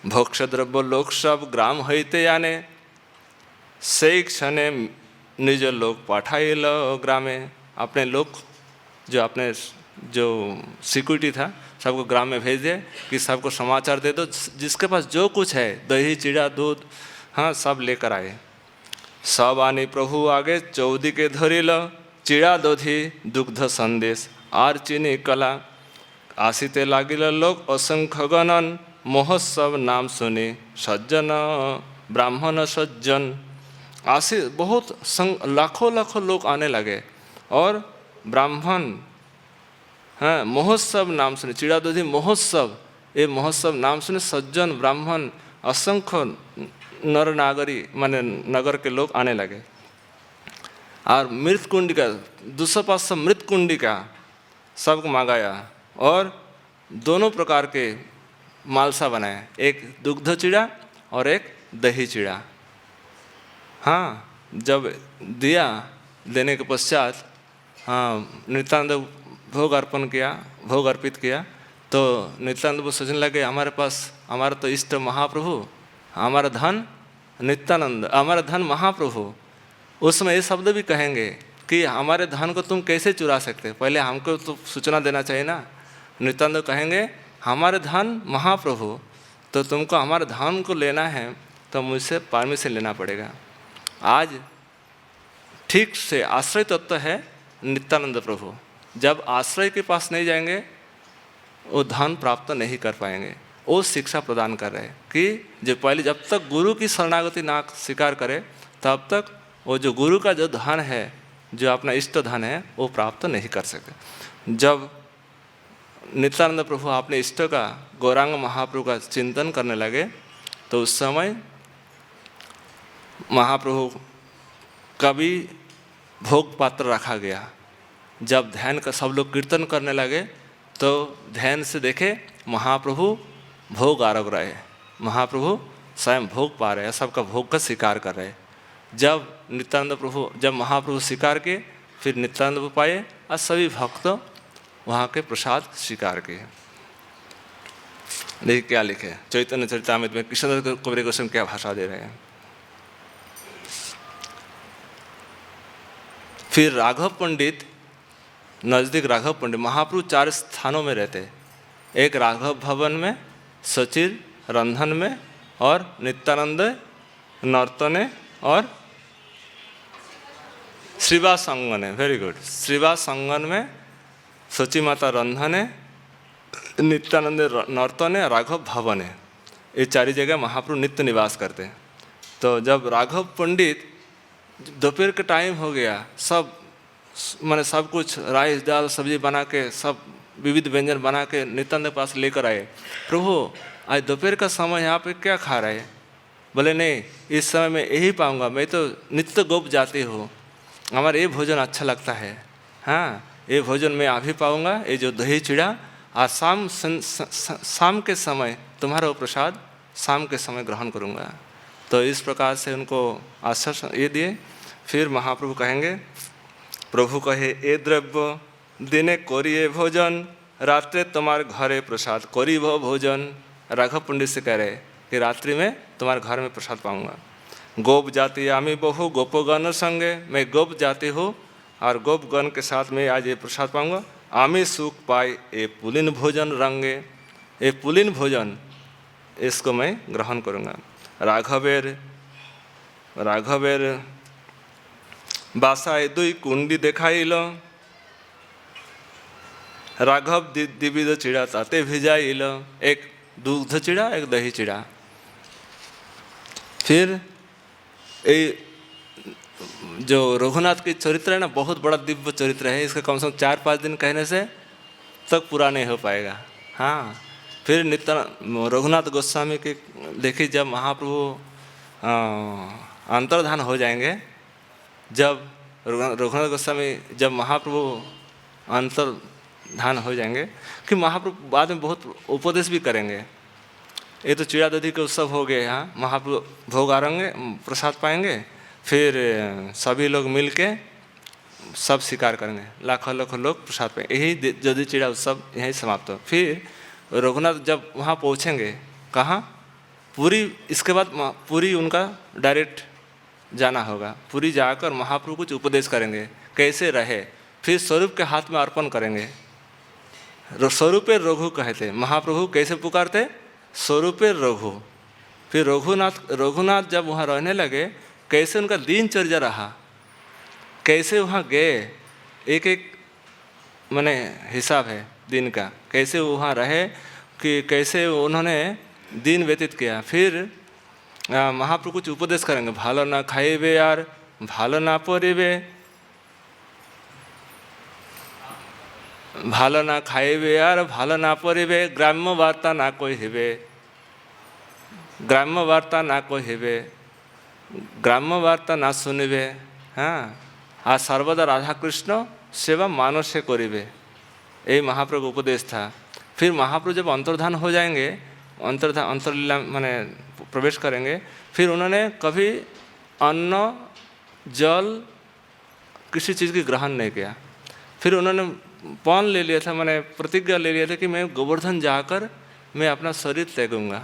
भक्ष द्रव्य लोक सब ग्राम होते आने, से क्षणे निज लोग पाठाइल ग्रामे। अपने लोग जो सिक्योरिटी था सबको ग्राम में भेज दिए कि सबको समाचार दे दो, जिसके पास जो कुछ है दही चिड़ा दूध हाँ सब लेकर आए। सब आने प्रभु आगे चौदी के धरिल, चिड़ा दधी दुग्ध संदेश आर चीनी कला। आसिते लागिल लोग असंख्य गणन, महोत्सव नाम सुने सज्जन ब्राह्मण सज्जन। बहुत लाखों लोग आने लगे और ब्राह्मण हाँ महोत्सव नाम सुने, चिड़ा दधी महोत्सव, ये महोत्सव नाम सुने सज्जन ब्राह्मण असंख्य नर नागरी माने नगर के लोग आने लगे। और मृत कुंडिका 200-500 मृत कुंडिका सबको मंगाया और दोनों प्रकार के मालसा बनाए, एक दुग्ध चिड़ा और एक दही चिड़ा। हाँ, जब दिया देने के पश्चात हाँ नित्यानंद भोग अर्पित किया तो नित्यानंद वो सोचने लगे हमारे पास, हमारा तो इष्ट महाप्रभु, हमारा धन नित्यानंद, हमारा धन महाप्रभु, उसमें ये शब्द भी कहेंगे कि हमारे धन को तुम कैसे चुरा सकते, पहले हमको तो सूचना देना चाहिए ना। नित्यानंद कहेंगे हमारे धन महाप्रभु, तो तुमको हमारे धन को लेना है तो मुझसे परमिशन लेना पड़ेगा। आज ठीक से आश्रय तत्व है नित्यानंद प्रभु, जब आश्रय के पास नहीं जाएंगे वो धन प्राप्त नहीं कर पाएंगे। वो शिक्षा प्रदान कर रहे हैं कि जो पहले जब तक गुरु की शरणागति ना स्वीकार करे तब तक वो जो गुरु का जो धन है, जो अपना इष्ट धन है, वो प्राप्त नहीं कर सकते। जब नित्यानंद प्रभु अपने इष्ट का, गौरांग महाप्रभु का चिंतन करने लगे तो उस समय महाप्रभु का भी भोग पात्र रखा गया। जब ध्यान का सब लोग कीर्तन करने लगे तो ध्यान से देखे महाप्रभु भोग आरोग रहे, महाप्रभु स्वयं भोग पा रहे हैं, सबका भोग का स्वीकार कर रहे। जब नित्यानंद प्रभु, जब महाप्रभु स्वीकार किए, फिर नित्यानंद प्रभु पाए और सभी भक्त वहाँ के प्रसाद स्वीकार किए। देखिए क्या लिखे चैतन्य चरितामृत में कृष्णदास कबीर गोस्वामी क्या भाषा दे रहे हैं। फिर राघव पंडित, नज़दीक राघव पंडित, महाप्रभु 4 स्थानों में रहते, एक राघव भवन में, सचिर रंधन में, और नित्यानंद नर्तने और श्रीवास संगने। Very good. श्रीवास संगन में, सची माता रंधने, नित्यानंद नर्तने, राघव भवन है, ये 4 जगह महाप्रभु नित्य निवास करते हैं। तो जब राघव पंडित दोपहर का टाइम हो गया, सब मैंने सब कुछ राइस दाल सब्जी बना के, सब विविध व्यंजन बना के नित्यानंद के पास लेकर आए। प्रभु आज दोपहर का समय यहाँ पे क्या खा रहे हैं? बोले नहीं, इस समय मैं यही पाऊँगा, मैं तो नित्य गोप जाती हूँ, हमारा ये भोजन अच्छा लगता है। हाँ, ये भोजन मैं अभी पाऊँगा, ये जो दही चिड़ा, आज शाम के समय तुम्हारा वो प्रसाद शाम के समय ग्रहण करूँगा। तो इस प्रकार से उनको आश्वासन ये दिए। फिर महाप्रभु कहेंगे, प्रभु कहे ए द्रव्य दिने करिए भोजन, रात्रे तुम्हारे घरे प्रसाद करी भोजन। राघव पंडित से कह रहे कि रात्रि में तुम्हारे घर में प्रसाद पाऊँगा। गोप जाति आमी बहु गोपगण संगे, मैं गोप जाति हूँ और गोपगण के साथ में आज ये प्रसाद पाऊँगा। आमी सुख पाए ए पुलिन भोजन रंगे, ये पुलिन भोजन इसको मैं ग्रहण करूँगा। राघवेर बासाय दुई कुंडी देखाइल, राघव द्विविध चिड़ा ताते भिजाइल, एक दूध चिड़ा एक दही चिड़ा। फिर ये जो रघुनाथ की चरित्र है ना, बहुत बड़ा दिव्य चरित्र है, इसका कम से कम 4-5 दिन कहने से तक पूरा नहीं हो पाएगा। हाँ, फिर रघुनाथ गोस्वामी के देखिए, जब महाप्रभु अंतर्धान हो जाएंगे, जब रघुनाथ गोस्वामी जब महाप्रभु अंतर्धान हो जाएंगे, कि महाप्रभु बाद में बहुत उपदेश भी करेंगे। ये तो चिड़ा दधी के उत्सव हो गए, यहाँ महाप्रभु भोग आएंगे, प्रसाद पाएंगे, फिर सभी लोग मिल के सब स्वीकार करेंगे, लाखों लाखों लोग प्रसाद पाएंगे। यही दधी चिड़ा उत्सव यहीं समाप्त हो। फिर रघुनाथ जब वहाँ पहुँचेंगे, कहाँ? पुरी। इसके बाद पुरी उनका डायरेक्ट जाना होगा। पुरी जाकर महाप्रभु कुछ उपदेश करेंगे, कैसे रहे, फिर स्वरूप के हाथ में अर्पण करेंगे। स्वरूपे रघु कहते, महाप्रभु कैसे पुकारते? स्वरूपे रघु। फिर रघुनाथ जब वहाँ रहने लगे, कैसे उनका दिनचर्या रहा, कैसे वहाँ गए, एक एक माने हिसाब है दिन का, कैसे वहाँ रहे, कि कैसे उन्होंने दिन व्यतीत किया। फिर महाप्रभु कुछ उपदेश करेंगे, भालो ना खाइबे यार, भालो ना पड़िबे, भालो ना खाइबे यार, भालो ना पड़िबे, ग्राम्य वार्ता ना कोई हेबे, ग्राम्य वार्ता ना कोई हेबे, ग्राम्य वार्ता ना सुनिबे। हाँ, आ सर्वदा राधा कृष्ण सेवा मानसे करिबे, यही महाप्रभु उपदेश था। फिर महाप्रभु जब अंतर्धान हो जाएंगे, अंतरलीला माने प्रवेश करेंगे, फिर उन्होंने कभी अन्न जल किसी चीज़ की ग्रहण नहीं किया। फिर उन्होंने पौन ले लिया था, मैंने प्रतिज्ञा ले लिया था कि मैं गोवर्धन जाकर मैं अपना शरीर त्यागूंगा,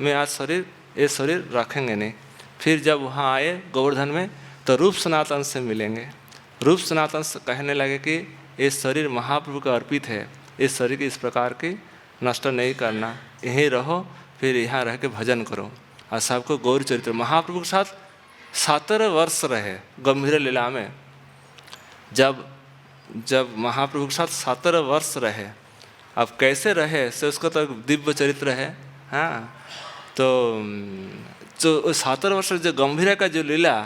मैं आज ये शरीर रखेंगे नहीं। फिर जब वहाँ आए गोवर्धन में तो रूप सनातन से मिलेंगे। रूप सनातन से कहने लगे कि ये शरीर महाप्रभु का अर्पित है, इस शरीर की इस प्रकार की नष्ट नहीं करना, यहीं रहो, फिर यहाँ रह के भजन करो। और सबको गौर चरित्र महाप्रभु के साथ 17 वर्ष रहे गंभीर लीला में। जब महाप्रभु के साथ 17 वर्ष रहे, अब कैसे रहे से उसका तो दिव्य चरित्र है। हाँ, तो जो 17 वर्ष जो गंभीर का जो लीला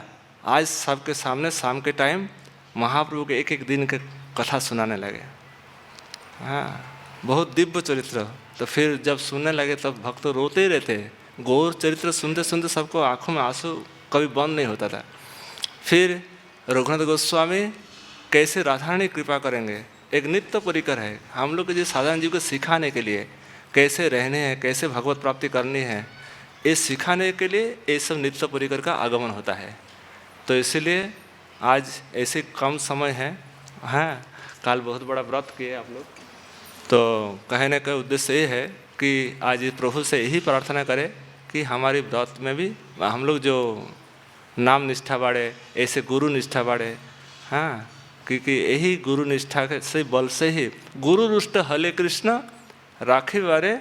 आज सबके सामने शाम के टाइम महाप्रभु के एक एक दिन के कथा सुनाने लगे। हाँ, बहुत दिव्य चरित्र। तो फिर जब सुनने लगे तब भक्त रोते ही रहते। गौर चरित्र सुनते सुनते सबको आंखों में आंसू कभी बंद नहीं होता था। फिर रघुनाथ गोस्वामी कैसे राधारानी कृपा करेंगे, एक नित्य परिकर है हम लोग के जो साधारण जीव को सिखाने के लिए, कैसे रहने हैं, कैसे भगवत प्राप्ति करनी है, ये सिखाने के लिए ये सब नित्य परिकर का आगमन होता है। तो इसीलिए आज ऐसे कम समय है। हाँ, कल बहुत बड़ा व्रत किए आप लोग, तो कहने का उद्देश्य ये है कि आज प्रभु से यही प्रार्थना करें कि हमारी व्रत में भी हम लोग जो नाम निष्ठा बाढ़े, ऐसे गुरु निष्ठा बाढ़े। हाँ, क्योंकि यही गुरु निष्ठा के से बल से ही गुरु रुष्ट हले कृष्ण राखी बारे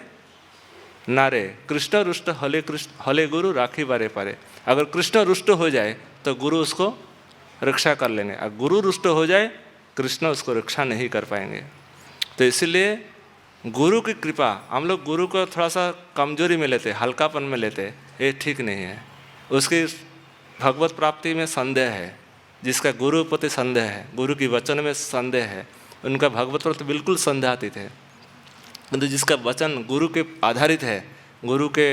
नारे, कृष्ण रुष्ट हले गुरु राखी बारे पारे। अगर कृष्ण रुष्ट हो जाए तो गुरु उसको रक्षा कर लेंगे, और गुरु रुष्ट हो जाए कृष्ण उसको रक्षा नहीं कर पाएंगे। तो इसीलिए गुरु की कृपा, हम लोग गुरु को थोड़ा सा कमजोरी में लेते, हल्कापन में लेते, ये ठीक नहीं है। उसकी भगवत प्राप्ति में संदेह है, जिसका गुरु प्रति संदेह है, गुरु की वचन में संदेह है, उनका भगवत प्रति बिल्कुल संदेहातीत है। किंतु जिसका वचन गुरु के आधारित है, गुरु के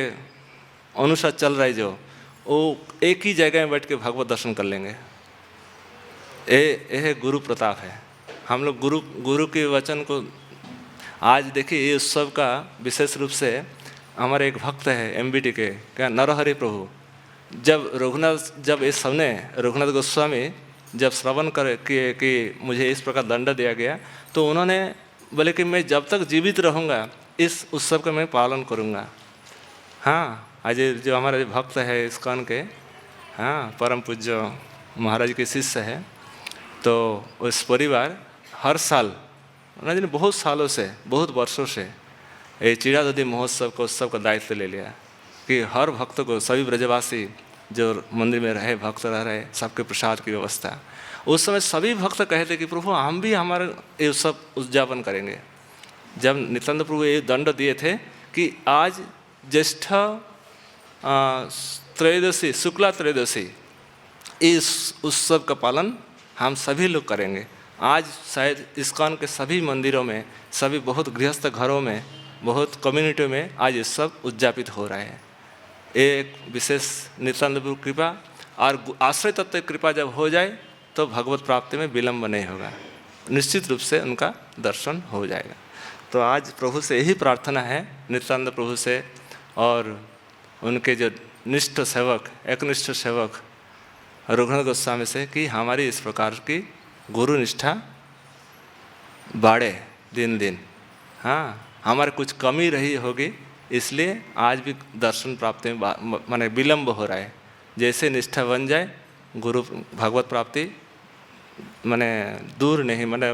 अनुसार चल रहा है, जो वो एक ही जगह में बैठ के भगवत दर्शन कर लेंगे। यह गुरु प्रताप है। हम लोग गुरु के वचन को आज देखिए, ये उत्सव का विशेष रूप से हमारे एक भक्त है MBT के, क्या नरहरि प्रभु, जब इस सबने रघुनाथ गोस्वामी जब श्रवण करे कि मुझे इस प्रकार दंड दिया गया, तो उन्होंने बोले कि मैं जब तक जीवित रहूँगा इस उत्सव का मैं पालन करूँगा। हाँ, आज जो हमारे भक्त है इस्कॉन के, हाँ, परम पूज्य महाराज के शिष्य है, तो उस परिवार हर साल उन्होंने बहुत सालों से, बहुत वर्षों से ये चिड़ादधी महोत्सव को उत्सव का दायित्व ले लिया कि हर भक्त को, सभी ब्रजवासी जो मंदिर में रहे, भक्त रह रहे, सबके प्रसाद की व्यवस्था। उस समय सभी भक्त कहते कि प्रभु हम भी हमारा ये उत्सव उद्यापन करेंगे। जब नित्यानंद प्रभु ये दंड दिए थे कि आज ज्येष्ठ त्रयोदशी, शुक्ला त्रयोदशी, इस उत्सव का पालन हम सभी लोग करेंगे। आज शायद इस्कॉन के सभी मंदिरों में, सभी बहुत गृहस्थ घरों में, बहुत कम्युनिटियों में आज ये सब उद्यापित हो रहा है। एक विशेष नित्यानंद प्रभु कृपा और आश्रय तत्व कृपा जब हो जाए तो भगवत प्राप्ति में विलंब नहीं होगा, निश्चित रूप से उनका दर्शन हो जाएगा। तो आज प्रभु से यही प्रार्थना है, नित्यानंद प्रभु से और उनके जो निष्ठ सेवक, एकनिष्ठ सेवक रघुनाथ गोस्वामी से, कि हमारी इस प्रकार की गुरु निष्ठा बाढ़े दिन दिन। हाँ, हमारे कुछ कमी रही होगी, इसलिए आज भी दर्शन प्राप्ति में माने विलंब हो रहा है। जैसे निष्ठा बन जाए, गुरु भगवत प्राप्ति माने दूर नहीं, माने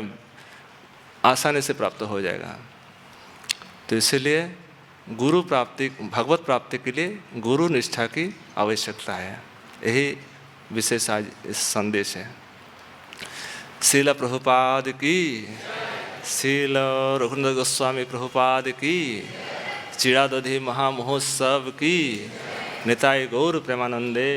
आसानी से प्राप्त हो जाएगा। तो इसीलिए गुरु प्राप्ति, भगवत प्राप्ति के लिए गुरु निष्ठा की आवश्यकता है। यही विशेष आज इस संदेश है। श्रील प्रभुपाद की, श्रील रघुनाथ गोस्वामी प्रभुपाद की, चिड़ादधी महामहोत्सव की, निताई गौर प्रेमानंदे।